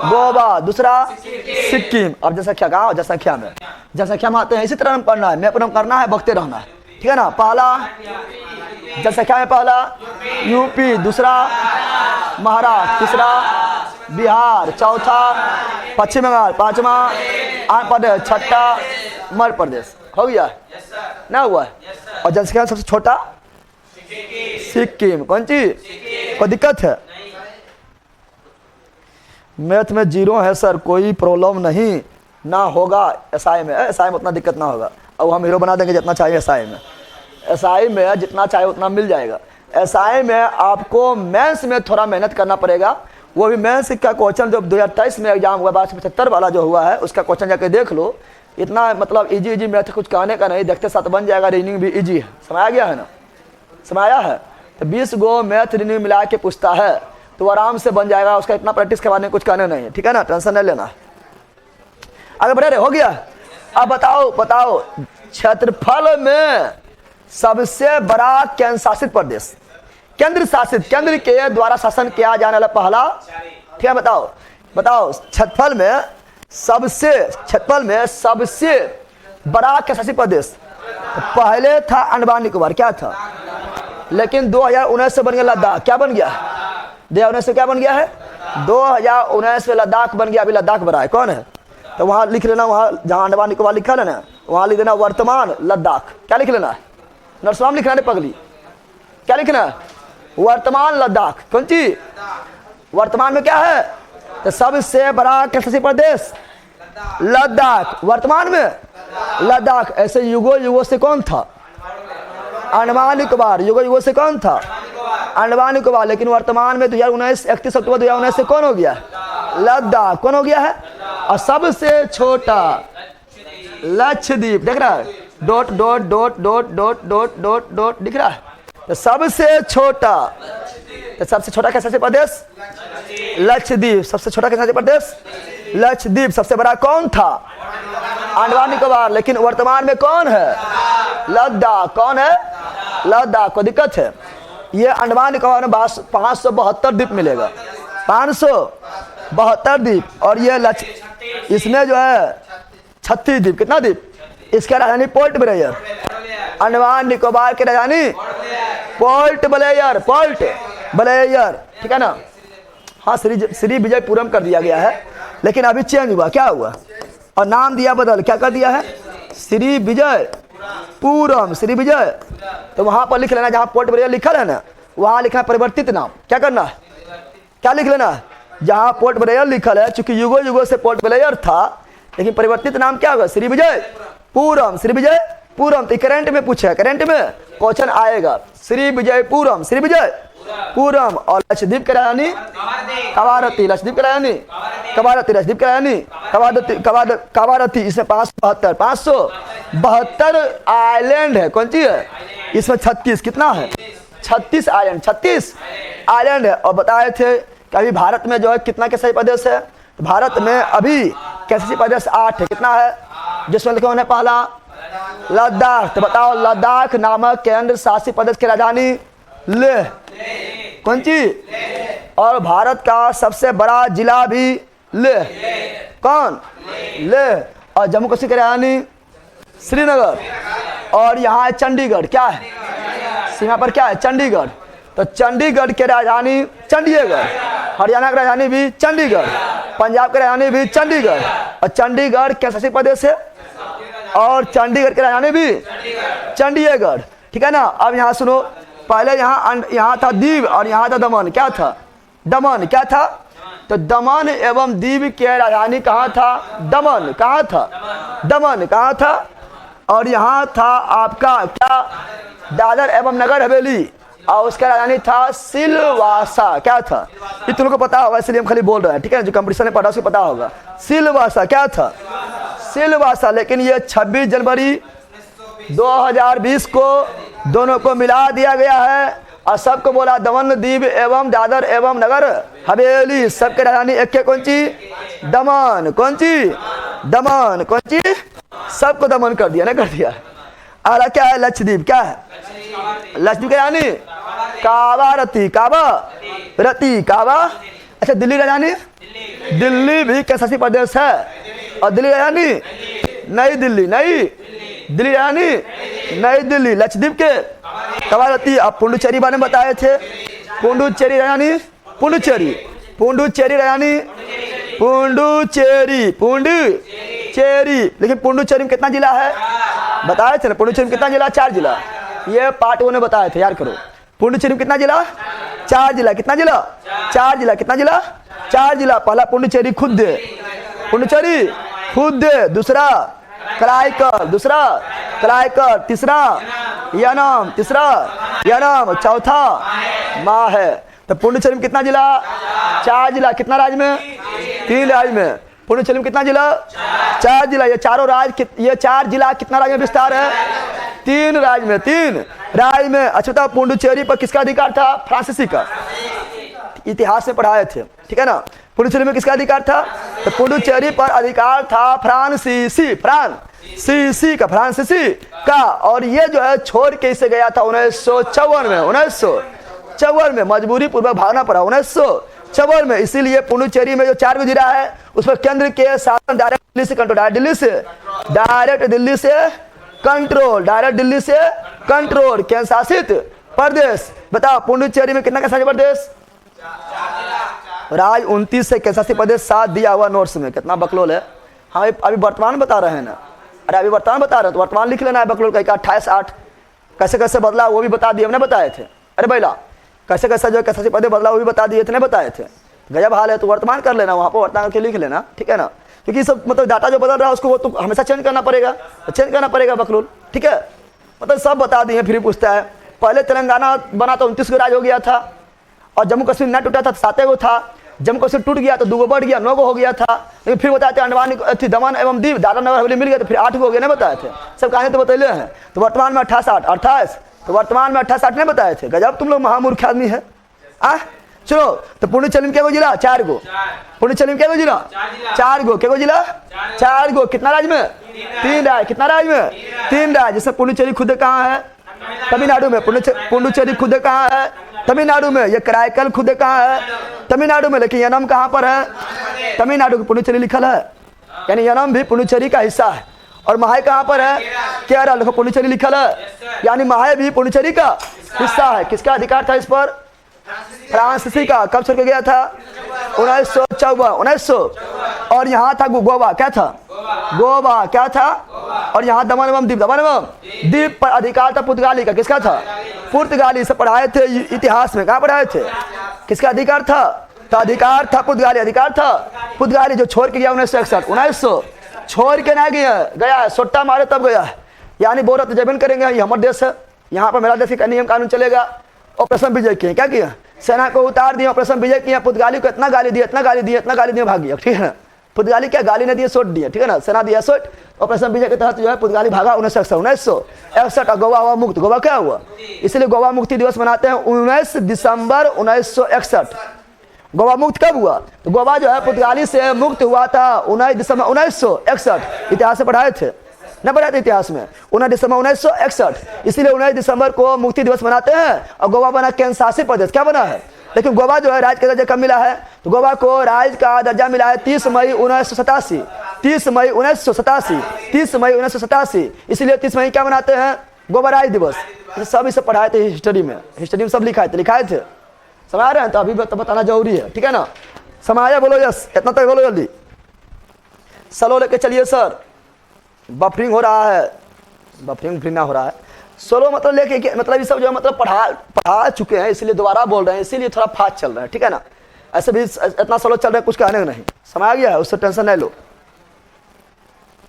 गोवा, दूसरा सिक्किम। अब जनसंख्या कहाँ, जनसंख्या में, जनसंख्या में आते हैं, इसी तरह हम पढ़ना है, मैं अपना करना है, बकते रहना है, ठीक है ना। पहला जनसंख्या में पहला यूपी, दूसरा महाराष्ट्र, तीसरा बिहार, चौथा पश्चिम बंगाल, 5वां आंध्र प्रदेश, 6ठा मध्य प्रदेश। हो गया ना, हुआ है। और जनसंख्या में सबसे छोटा सिक्किम। कौन सी, कोई दिक्कत है, मैथ में 0 है सर, कोई प्रॉब्लम नहीं ना होगा। एसआई में, एसआई में उतना दिक्कत ना होगा, अब हम हीरो बना देंगे जितना चाहिए। एसआई में, एसआई में जितना चाहिए उतना मिल जाएगा। एसआई में आपको मेंस में थोड़ा मेहनत करना पड़ेगा, वो भी मेंस का क्वेश्चन जो 2023 में एग्जाम हुआ 1275 वाला जो हुआ है, उसका क्वेश्चन जाके देख लो। इतना मतलब इजी मैथ कुछ कहने का नहीं, देखते साथ बन जाएगा। रीजनिंग भी इजी है, समाया गया है ना, समाया है। तो 20 गो मैथ रीजनिंग मिला के पूछता है तो आराम से बन जाएगा, उसका इतना प्रैक्टिस करवाने कुछ कहने नहीं है, ठीक है ना, टेंशन नहीं लेना। आगे बढ़े रहे, हो गया। अब बताओ, बताओ क्षेत्रफल में सबसे बड़ा केंद्र शासित प्रदेश, केंद्र शासित, केंद्र के द्वारा शासन किया जाने वाला पहला, ठीक है। बताओ, बताओ क्षेत्रफल में सबसे, क्षेत्रफल में सबसे बड़ा केंद्र शासित प्रदेश तो पहले था अंडमान निकोबार, क्या था, लेकिन 2019 से बन गया लद्दाख। क्या बन गया, 2019 से क्या बन गया है, 2019 में लद्दाख बन गया। अभी लद्दाख बना है, कौन है, तो वहाँ लिख लेना, वहाँ जहाँ अंडमान निकोबार लिखा है ना, वहाँ लिख देना वर्तमान लद्दाख। क्या लिख लेना है, नरस्वाम लिखना है पगली, क्या लिखना है, वर्तमान लद्दाख। कौन सी, वर्तमान में क्या है, तो सबसे बड़ा केंद्रशासित प्रदेश लद्दाख, वर्तमान में लद्दाख। ऐसे युगो युगो से कौन था, अंडमान निकोबार, युगो युगो से कौन था, अंडमान निकोबार। लेकिन वर्तमान में 2019 31 अक्टूबर 2019 से कौन हो गया, लद्दाख, कौन हो गया है। और सबसे छोटा लक्षद्वीप, देख रहा है, dot dot dot dot dot dot dot dot दिख रहा है। तो सबसे छोटा, तो सबसे छोटा केंद्रशासित प्रदेश लक्षद्वीप, सबसे छोटा केंद्रशासित प्रदेश लक्षद्वीप। सबसे बड़ा कौन था, अंडमान निकोबार, लेकिन वर्तमान में कौन है, लद्दाख। कौन है, लद्दाख। को दिक्कत है, ये अंडमान निकोबार में 572 द्वीप मिलेगा, 572 द्वीप। और ये इसमें जो है 36 द्वीप, कितना द्वीप, इसका राजधानी पोर्ट ब्लेयर, अंडमान निकोबार की राजधानी पोर्ट ब्लेयर, पोर्ट ब्लेयर, ठीक है ना। हाँ, श्री विजयपुरम कर दिया गया है, लेकिन अभी चेंज हुआ, क्या हुआ, और नाम दिया बदल, क्या कर दिया है, श्री विजयपुरम, श्री विजय। तो वहां पर लिख लेना, जहां पोर्ट ब्लेयर लिखा है ना, वहां लिखा है परिवर्तित नाम। क्या करना है, क्या लिख लेना है, जहां पोर्ट ब्लेयर लिखल है, चूंकि युगो युगो से पोर्ट ब्लेयर था, लेकिन परिवर्तित नाम क्या होगा, श्री विजयपुरम, श्री विजयपुरम। तो करंट में पूछा है, करंट में क्वेश्चन आएगा, श्री विजयपुरम, श्री विजयपुरम। और लक्षद्वीप की राजधानी कवारती, लक्षद्वीप की राजधानी कवारती, लक्षद्वीप की राजधानी कवारती। इसमें 572 आइलैंड है, कौन सी है, इसमें 36, कितना है, 36 आइलैंड, 36 आइलैंड है। और बताए थे कि अभी भारत में जो है कितना केंद्रशासित प्रदेश है, तो भारत में अभी केंद्रशासित प्रदेश 8 है, कितना है, जिसमें लिखा उन्हें पहला लद्दाख। तो बताओ, लद्दाख नामक केंद्र शासित प्रदेश की राजधानी लेह, कौन सी, और भारत का सबसे बड़ा जिला भी लेह, कौन, लेह। और जम्मू कश्मीर की राजधानी श्रीनगर, और यहाँ है चंडीगढ़, क्या है, सीमा पर क्या है, चंडीगढ़। तो चंडीगढ़ की राजधानी चंडीगढ़, हरियाणा की राजधानी भी चंडीगढ़, पंजाब की राजधानी भी चंडीगढ़। और चंडीगढ़ केंद्रशासित प्रदेश है, और चंडीगढ़ की राजधानी भी चंडीगढ़, ठीक है ना। अब यहाँ सुनो, पहले यहाँ था दीव और यहाँ था दमन। क्या था? दमन। क्या था? तो दमन एवं दीव की राजधानी कहाँ था? दमन। कहाँ था? दमन। कहाँ था? और यहाँ था आपका क्या? दादर एवं नगर हवेली, और उसका राजधानी था सिलवासा। क्या था? ये तुम लोग को पता होगा, इसलिए हम खाली बोल रहे हैं, ठीक है? जो कंपटीशन में पढ़ा उसको पता होगा। सिलवासा। क्या था? सिलवासा। लेकिन ये 26 जनवरी 2020 को दोनों को मिला दिया गया है और सबको बोला दमन दीव एवं दादर एवं नगर हवेली सबके राजधानी एक के कौन सी? दमन। कौन सी? दमन। कौन सी? सबको दमन कर दिया, ना कर दिया। अगला क्या है? लक्षद्वीप। क्या है? लक्षद्वीप की राजधानी काबा रती। काबा रती। काबा। अच्छा, दिल्ली राजधानी? दिल्ली भी कैसा प्रदेश है, और दिल्ली राजधानी नई दिल्ली। नई दिल्ली राजधानी नई दिल्ली। लक्षद्वीप के कवारती। आप पुडुचेरी बारे में बताए थे। पुडुचेरी राजधानी पुडुचेरी। पुडुचेरी राजधानी पुडुचेरी। पुडुचेरी। लेकिन पुडुचेरी में कितना जिला है बताए थे ना? पुडुचेरी में कितना जिला? 4 जिला। ये पार्ट 1 ने बताए थे, याद करो। पुडुचेरी में कितना जिला? 4 जिला। कितना जिला? 4 जिला। कितना जिला? 4 जिला। पहला पुडुचेरी खुद, पुडुचेरी खुद। दूसरा कराईकल। दूसरा कराईकल। तीसरा यानाम। तीसरा यानाम। चौथा माह है। तो पुडुचेरी में कितना जिला? 4 जिला। कितना राज्य में? 3 राज्य में। पुडुचेरी में कितना जिला? 4 जिला। ये चारों राज्य, ये 4 जिला कितना राज्य में विस्तार है? 3 राज्य में। 3 राज्य में। अच्छा, पुडुचेरी पर किसका अधिकार था? फ्रांसीसी का। इतिहास में पढ़ाए थे, ठीक है ना? पुडुचेरी में किसका अधिकार था? तो पुडुचेरी पर अधिकार था फ्रांसीसी का। और ये जो है छोड़ के इसे गया था 1954 में मजबूरी पूर्वक भागना पड़ा 1954 में। इसीलिए पुडुचेरी में जो 4 जिला है उस पर केंद्र के शासन डायरेक्ट दिल्ली से कंट्रोल। डायरेक्ट दिल्ली से कंट्रोल केंद्र शासित प्रदेश। बताओ पुडुचेरी में कितना कैसा प्रदेश? राज्य 29 से कैसा प्रदेश 7 दिया हुआ नोट्स में। कितना बकलोल है। हाँ, अभी वर्तमान बता रहे हैं ना। अरे अभी वर्तमान बता रहे हैं तो वर्तमान लिख लेना है। बकलोल का 28-8 कैसे कैसे बदला वो भी बता दिए, हमने बताए थे। अरे भैया कैसे कैसे जो कैसे पदे बदला वो भी बता दिए थे, नहीं बताए थे? गजब हाल है। तो वर्तमान कर लेना, वहाँ पर वर्तमान करके लिख लेना, ठीक है ना? क्योंकि सब मतलब डाटा जो बदल रहा है उसको वो तो हमेशा चेंज करना पड़ेगा बकलोल, ठीक है? मतलब सब बता दिए। फिर पूछता है पहले तेलंगाना बना तो 29 राज्य हो गया था, और जम्मू कश्मीर न टूटा था तो 7 था। जम्मू कश्मीर टूट गया तो 2 बढ़ गया, 9 हो गया था। लेकिन फिर बताए थे अंडमान दमन एवं दीव दादर नगर हवेली मिल गया तो फिर 8 हो गए, नहीं बताए थे? सब कहानी तो बतैले हैं। तो वर्तमान में 28 तो वर्तमान में 28 नहीं बताए थे। गजब तुम लोग महामूर्ख आदमी है। चलो, तो पुडुचेरी में क्या जिला? 4 गो। पुडुचेरी में क्या जिला? 4 गो। क्या जिला? 4 गो। कितना राज्य में? 3 राज्य। कितना राज्य में? 3 राज्य। जैसे पुडुचेरी खुद कहाँ है? तमिलनाडु में। पुडुचेरी खुद कहाँ है? तमिलनाडु में। ये कराईकल खुद कहाँ है? तमिलनाडु में। लेकिन यनम कहाँ पर है? तमिलनाडु। पुडुचेरी लिखल है, यानी यनम भी पुडुचेरी का हिस्सा है। और माहे कहाँ पर है? केरल। देखो पुडुचेरी लिखल है, यानी माहे भी पुडुचेरी का हिस्सा है। किसका अधिकार था इस पर? फ्रांसीसी का। कब छोड़ के गया था? 1954। और यहाँ था गोवा। क्या था? गोवा। क्या था? और यहाँ दमन एवं द्वीप पर अधिकार था पुर्तगाली का। किसका था? पुर्तगाली से पढ़ाए थे इतिहास में। कहाँ पढ़ाए थे? किसका अधिकार था? तो अधिकार था पुर्तगाली। अधिकार था पुर्तगाली जो छोड़ के गया 1961। छोड़ के ना गया, सोट्टा मारे तब गया। यानी बोरा तो जबन करेंगे, ये हमारा देश है, यहाँ पर मेरा देश का नियम कानून चलेगा। ऑपरेशन विजय किए। क्या किया? सेना को उतार दिया, ऑपरेशन विजय किया। पुर्तगाली को इतना गाली दिया, भाग गया, ठीक है ना? पुर्तगाली क्या गाली नहीं दिया, सोट दिया, ठीक है ना? सेना दिया सोट। ऑपरेशन विजय के तहत जो है पुर्तगाली भागा 1961। गोवा हुआ मुक्त। गोवा क्या हुआ? इसलिए गोवा मुक्ति दिवस मनाते हैं 19 दिसंबर 1961। गोवा मुक्त कब हुआ? तो गोवा जो है पुर्तगाली से मुक्त हुआ था 19 दिसंबर 1961। इतिहास से पढ़ाए थे, न पढ़ाए थे इतिहास में? 19 दिसंबर 1961। इसलिए 19 दिसंबर को मुक्ति दिवस मनाते हैं। और गोवा बना केंद्र शासित प्रदेश। क्या बना है? लेकिन गोवा जो है राज्य का दर्जा कब मिला है? तो गोवा को राज्य का दर्जा मिला है 30 मई 1987। 30 मई 1987। इसलिए 30 मई क्या मनाते हैं? गोवा राज्य दिवस। सब इसे पढ़ाए थे हिस्ट्री में सब लिखाए थे। समझ रहे हैं? तो अभी तो बताना जरूरी है, ठीक है ना? समाया बोलो यस, इतना तक बोलो जल्दी। स्लो लेके चलिए सर, बफरिंग हो रहा है, बफरिंग ना हो रहा है। सोलो मतलब लेके मतलब ये सब जो है मतलब पढ़ा चुके हैं, इसलिए दोबारा बोल रहे हैं, इसीलिए थोड़ा फास्ट चल रहा है, ठीक है ना। ऐसे भी इतना स्लो चल रहा है, कुछ कहने नहीं, समझ आ गया है, उससे टेंशन नहीं लो।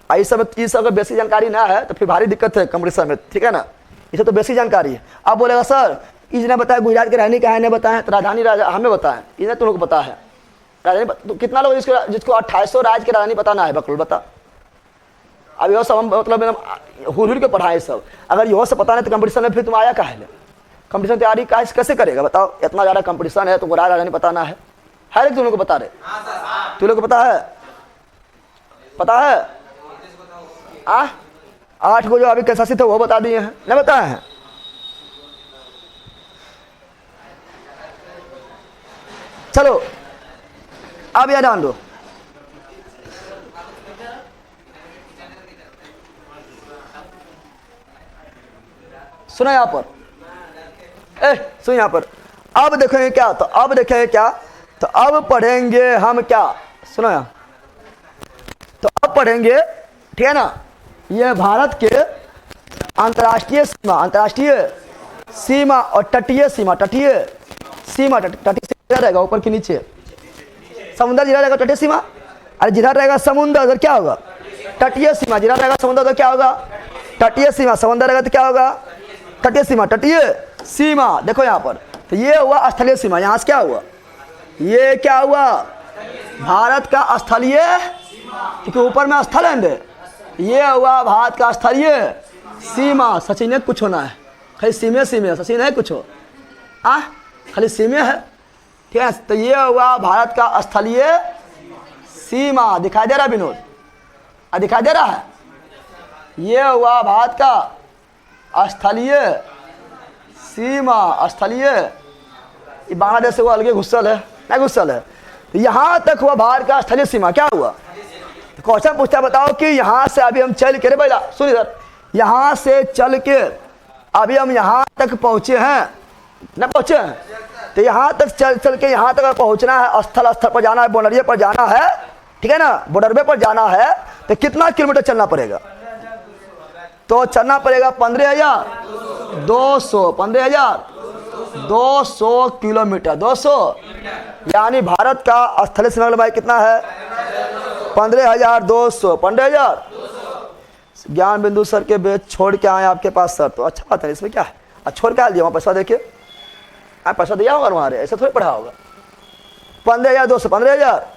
ये सब अगर बेसिक जानकारी ना है तो फिर भारी दिक्कत है कंपटीशन में, ठीक है ना। इसे तो बेसिक जानकारी है। आप बोलेगा सर इसने बताया गुजरात के रहने का है, ने बताया तो राजधानी राजा हमें बताया, इन्हें तुम लोग पता है राजधानी। तो कितना लोग जिसको 2800 राज्य की राजधानी पता ना है, बकल बता। अब यह सब हम मतलब हुल के पढ़ाए सब, अगर यह सब पता नहीं तो कंपटीशन में फिर तुम आया काहे? कंपटीशन तैयारी कैसे करेगा बताओ? इतना ज़्यादा कंपटीशन है, तुमको राजधानी पता ना है लेकिन तुम लोग को बता रहे, तुम लोग को पता है? पता है 8 को जो अभी कैसा थे वो बता दिए हैं, नहीं बताए हैं? चलो अब यह जान दो, सुनो यहाँ पर, सुनो यहाँ पर। अब देखेंगे क्या, तो अब देखेंगे क्या, तो अब पढ़ेंगे हम क्या, सुनो यहाँ, तो अब पढ़ेंगे, ठीक है ना, ये भारत के अंतर्राष्ट्रीय सीमा और तटीय सीमा, तटीय सीमा रहेगा ऊपर के नीचे, समुद्र जिधर रहेगा तटीय सीमा, अरे जिधर रहेगा समुद्र उधर क्या होगा? तटीय सीमा। जिधर रहेगा समुद्र उधर क्या होगा? तटीय सीमा। समुद्र रहेगा तो क्या होगा? तटीय सीमा। तटीय सीमा देखो यहाँ पर, तो ये हुआ स्थलीय सीमा। यहाँ से क्या हुआ? ये क्या हुआ? भारत का स्थलीय, क्योंकि ऊपर में स्थल है, ये हुआ भारत का स्थलीय सीमा। सचिन ने कुछ होना है, खाली सीमे सचिन है कुछ हो, खाली सीमे है, ठीक है। तो ये हुआ भारत का स्थलीय सीमा। दिखाई दे रहा है विनोद? दिखाई दे रहा है? ये हुआ भारत का स्थलीय सीमा। स्थलीय, ये बांग्लादेश से वो अलग घुसल है, नहीं घुसल है। तो यहाँ तक हुआ भारत का स्थलीय सीमा। क्या हुआ? तो क्वेश्चन पूछता, बताओ कि यहाँ से अभी हम चल के, भैया सुन इधर, यहाँ से चल के अभी हम यहाँ तक पहुँचे हैं, न पहुँचे हैं? तो यहाँ तक चल के यहाँ तक पहुँचना है, स्थल पर जाना है, बॉर्डरिया पर जाना है, ठीक है ना, बॉर्डर पर जाना है, तो कितना किलोमीटर चलना पड़ेगा? तो चलना पड़ेगा 15,200 15,200 किलोमीटर। 200 यानी भारत का स्थलीय सीमा लंबाई कितना है? 15,200। 15,000 ज्ञान बिंदु सर के बेच छोड़ के आए आपके पास सर, तो अच्छा बात है, इसमें क्या है? छोड़ के आ दिया वहाँ पैसा देखिए, आप पैसा दिया होगा वहाँ, ऐसे थोड़ी पढ़ा होगा। 15,200 15,000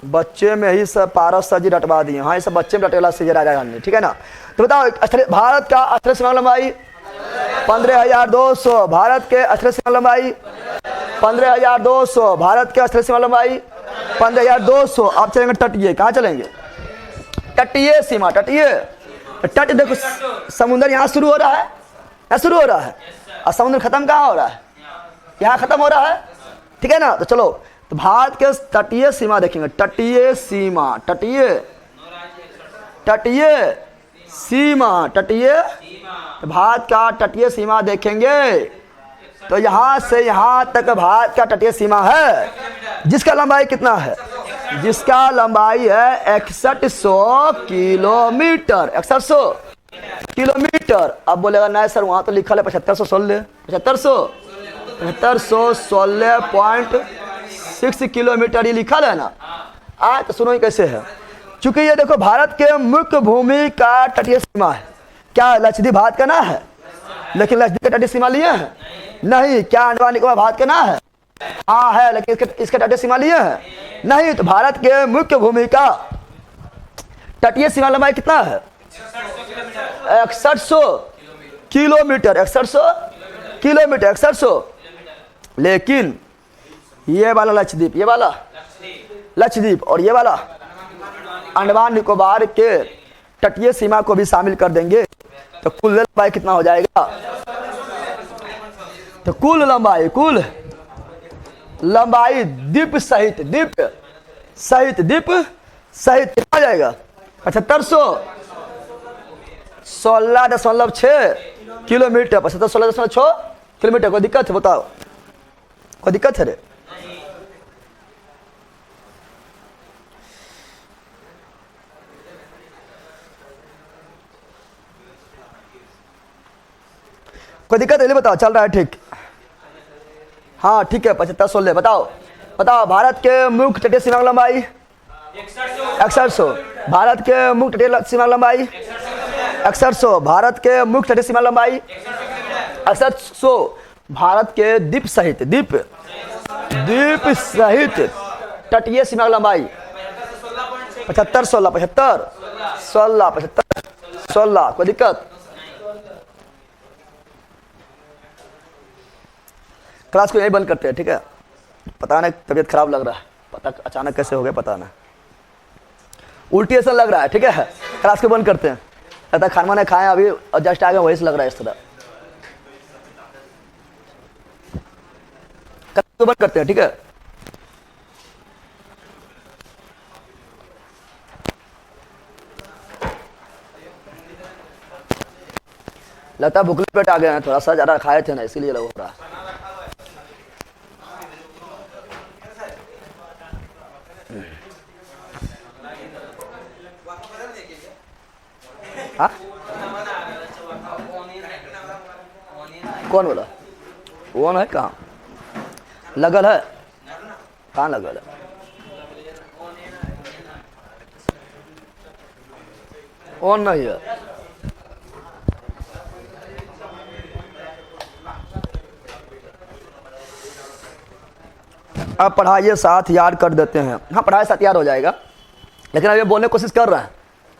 बच्चे में ही सब पारस सर जी रटवा दिए। हाँ, ये सब बच्चे में रटेला से राजा गांधी, ठीक है ना। तो बताओ भारत का स्थलीय सीमा लंबाई 15,200। भारत के स्थलीय सीमा लंबाई 15,200। भारत के स्थलीय सीमा लंबाई 15,200। अब चलेंगे तटीय। कहाँ चलेंगे? तटीय सीमा। तटीय, तट देखो समुद्र यहाँ शुरू हो रहा है, यहाँ शुरू हो रहा है, और समुद्र खत्म कहाँ हो रहा है? यहाँ खत्म हो रहा है, ठीक है ना। तो चलो, तो भारत के तटीय सीमा देखेंगे। तटीय सीमा, तटीय सीमा, तटीय, तो भारत का तटीय सीमा देखेंगे, तो यहाँ से यहाँ तक भारत का तटीय सीमा है, जिसका लंबाई कितना है? जिसका लंबाई है 6100 किलोमीटर। 6100 किलोमीटर। अब बोलेगा नहीं सर वहाँ तो लिखा है 7516। 7516.6 किलोमीटर ये लिखा है ना। तो सुनो ये कैसे है, चूंकि ये देखो भारत के मुख्य भूमि का तटीय सीमा है। क्या लक्षद्वीप भारत का ना है? लेकिन लक्षद्वीप का तटीय सीमा लिए हैं? नहीं। क्या अंडमान निकोबार भारत का ना है? हाँ है, लेकिन इसका तटीय सीमा लिए हैं? नहीं। तो भारत के मुख्य भूमि का तटीय सीमा लंबाई कितना है? 6100 किलोमीटर। 6100 किलोमीटर, 6100। लेकिन ये वाला लक्षद्वीप, ये वाला लक्षद्वीप और ये वाला अंडमान निकोबार के तटीय सीमा को भी शामिल कर देंगे, तो कुल लंबाई कितना हो जाएगा? तो कुल लंबाई द्वीप सहित कितना हो जाएगा? 7516.6 किलोमीटर। 7516.6 किलोमीटर। कोई दिक्कत है? बताओ, कोई दिक्कत है रे? कोई दिक्कत है? बताओ, चल रहा है ठीक? हाँ ठीक है, 75-16। बताओ बताओ, भारत के मुख्य तटीय सीमा लंबाई 6100। भारत के मुख्य तटीय सीमा लंबाई 6100। भारत के मुख्य तटीय सीमा लंबाई 6100। भारत के द्वीप सहित तटीय सीमा लंबाई 75-16। 75-16 75-16। कोई दिक्कत? क्लास को यही बंद करते हैं, ठीक है? पता नहीं तबीयत खराब लग रहा है, पता अचानक कैसे हो गया पता नहीं, उल्टी ऐसा लग रहा है, ठीक है? क्लास को बंद करते हैं। लगता है खाना ने खाए अभी और जस्ट आ गए, वही से लग रहा है इस तरह। क्लास को बंद करते हैं, ठीक है? लगता है भूखले पेट आ गए हैं, थोड़ा सा ज़्यादा खाए थे ना, इसीलिए लग रहा है। हाँ? कौन बोला? वो है कहाँ लगल है? कहाँ लगल है? ऑन नहीं है। अब पढ़ाइए साथ याद कर देते हैं। हाँ पढ़ाई साथ याद हो जाएगा, लेकिन अब ये बोलने की कोशिश कर रहे हैं,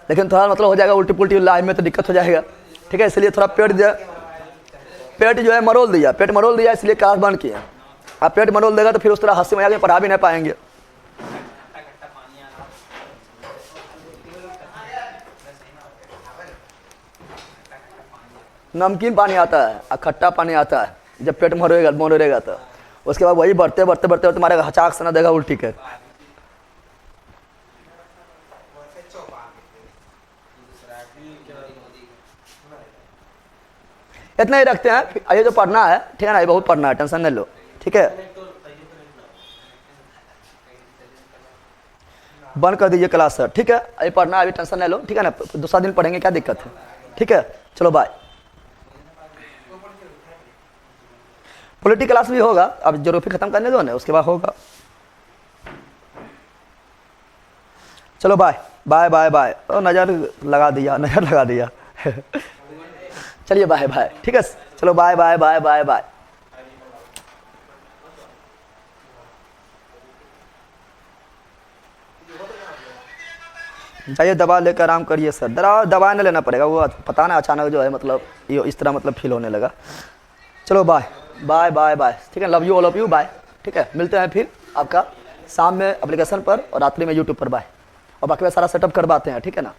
लेकिन थोड़ा मतलब हो जाएगा उल्टी पुल्टी, लाइफ में तो दिक्कत हो जाएगा, ठीक है? इसलिए थोड़ा पेट जो है मरोल दिया, पेट मरोल दिया, इसलिए क्लास बंद किया। अब पेट मरोल देगा तो फिर उस तरह हंसी मजाक में पढ़ा भी नहीं पाएंगे। नमकीन पानी आता है और खट्टा पानी आता है, जब पेट मरोएगा तो उसके बाद वही बढ़ते बढ़ते बढ़ते तुम्हारे हचाक सना देगा उल्टी कर। इतना ही रखते हैं, ये जो पढ़ना है, ठीक है ना? ये बहुत पढ़ना है, टेंशन नहीं लो, ठीक है? बंद कर दीजिए क्लास सर, ठीक है? ये पढ़ना है, अभी टेंशन नहीं लो, ठीक है ना? दूसरा दिन पढ़ेंगे, क्या दिक्कत है, ठीक है? चलो बाय। पॉलिटिकल क्लास भी होगा, अब ज्योग्राफी खत्म करने दो ना, उसके बाद होगा। चलो बाय बाय बाय बाय। नज़र लगा दिया चलिए बाय बाय, ठीक है? चलो bye bye bye bye bye. जाइए दवा लेकर आराम करिए सर। दवा नहीं लेना पड़ेगा, वो पता ना अचानक जो है मतलब ये इस तरह मतलब फील होने लगा। चलो बाय बाय बाय बाय, ठीक है? Love you all of you, bye, ठीक है? मिलते हैं फिर आपका शाम में एप्लीकेशन पर और रात्रि में यूट्यूब पर, बाय। और बाकी में सारा सेटअप करवाते हैं, ठीक है ना?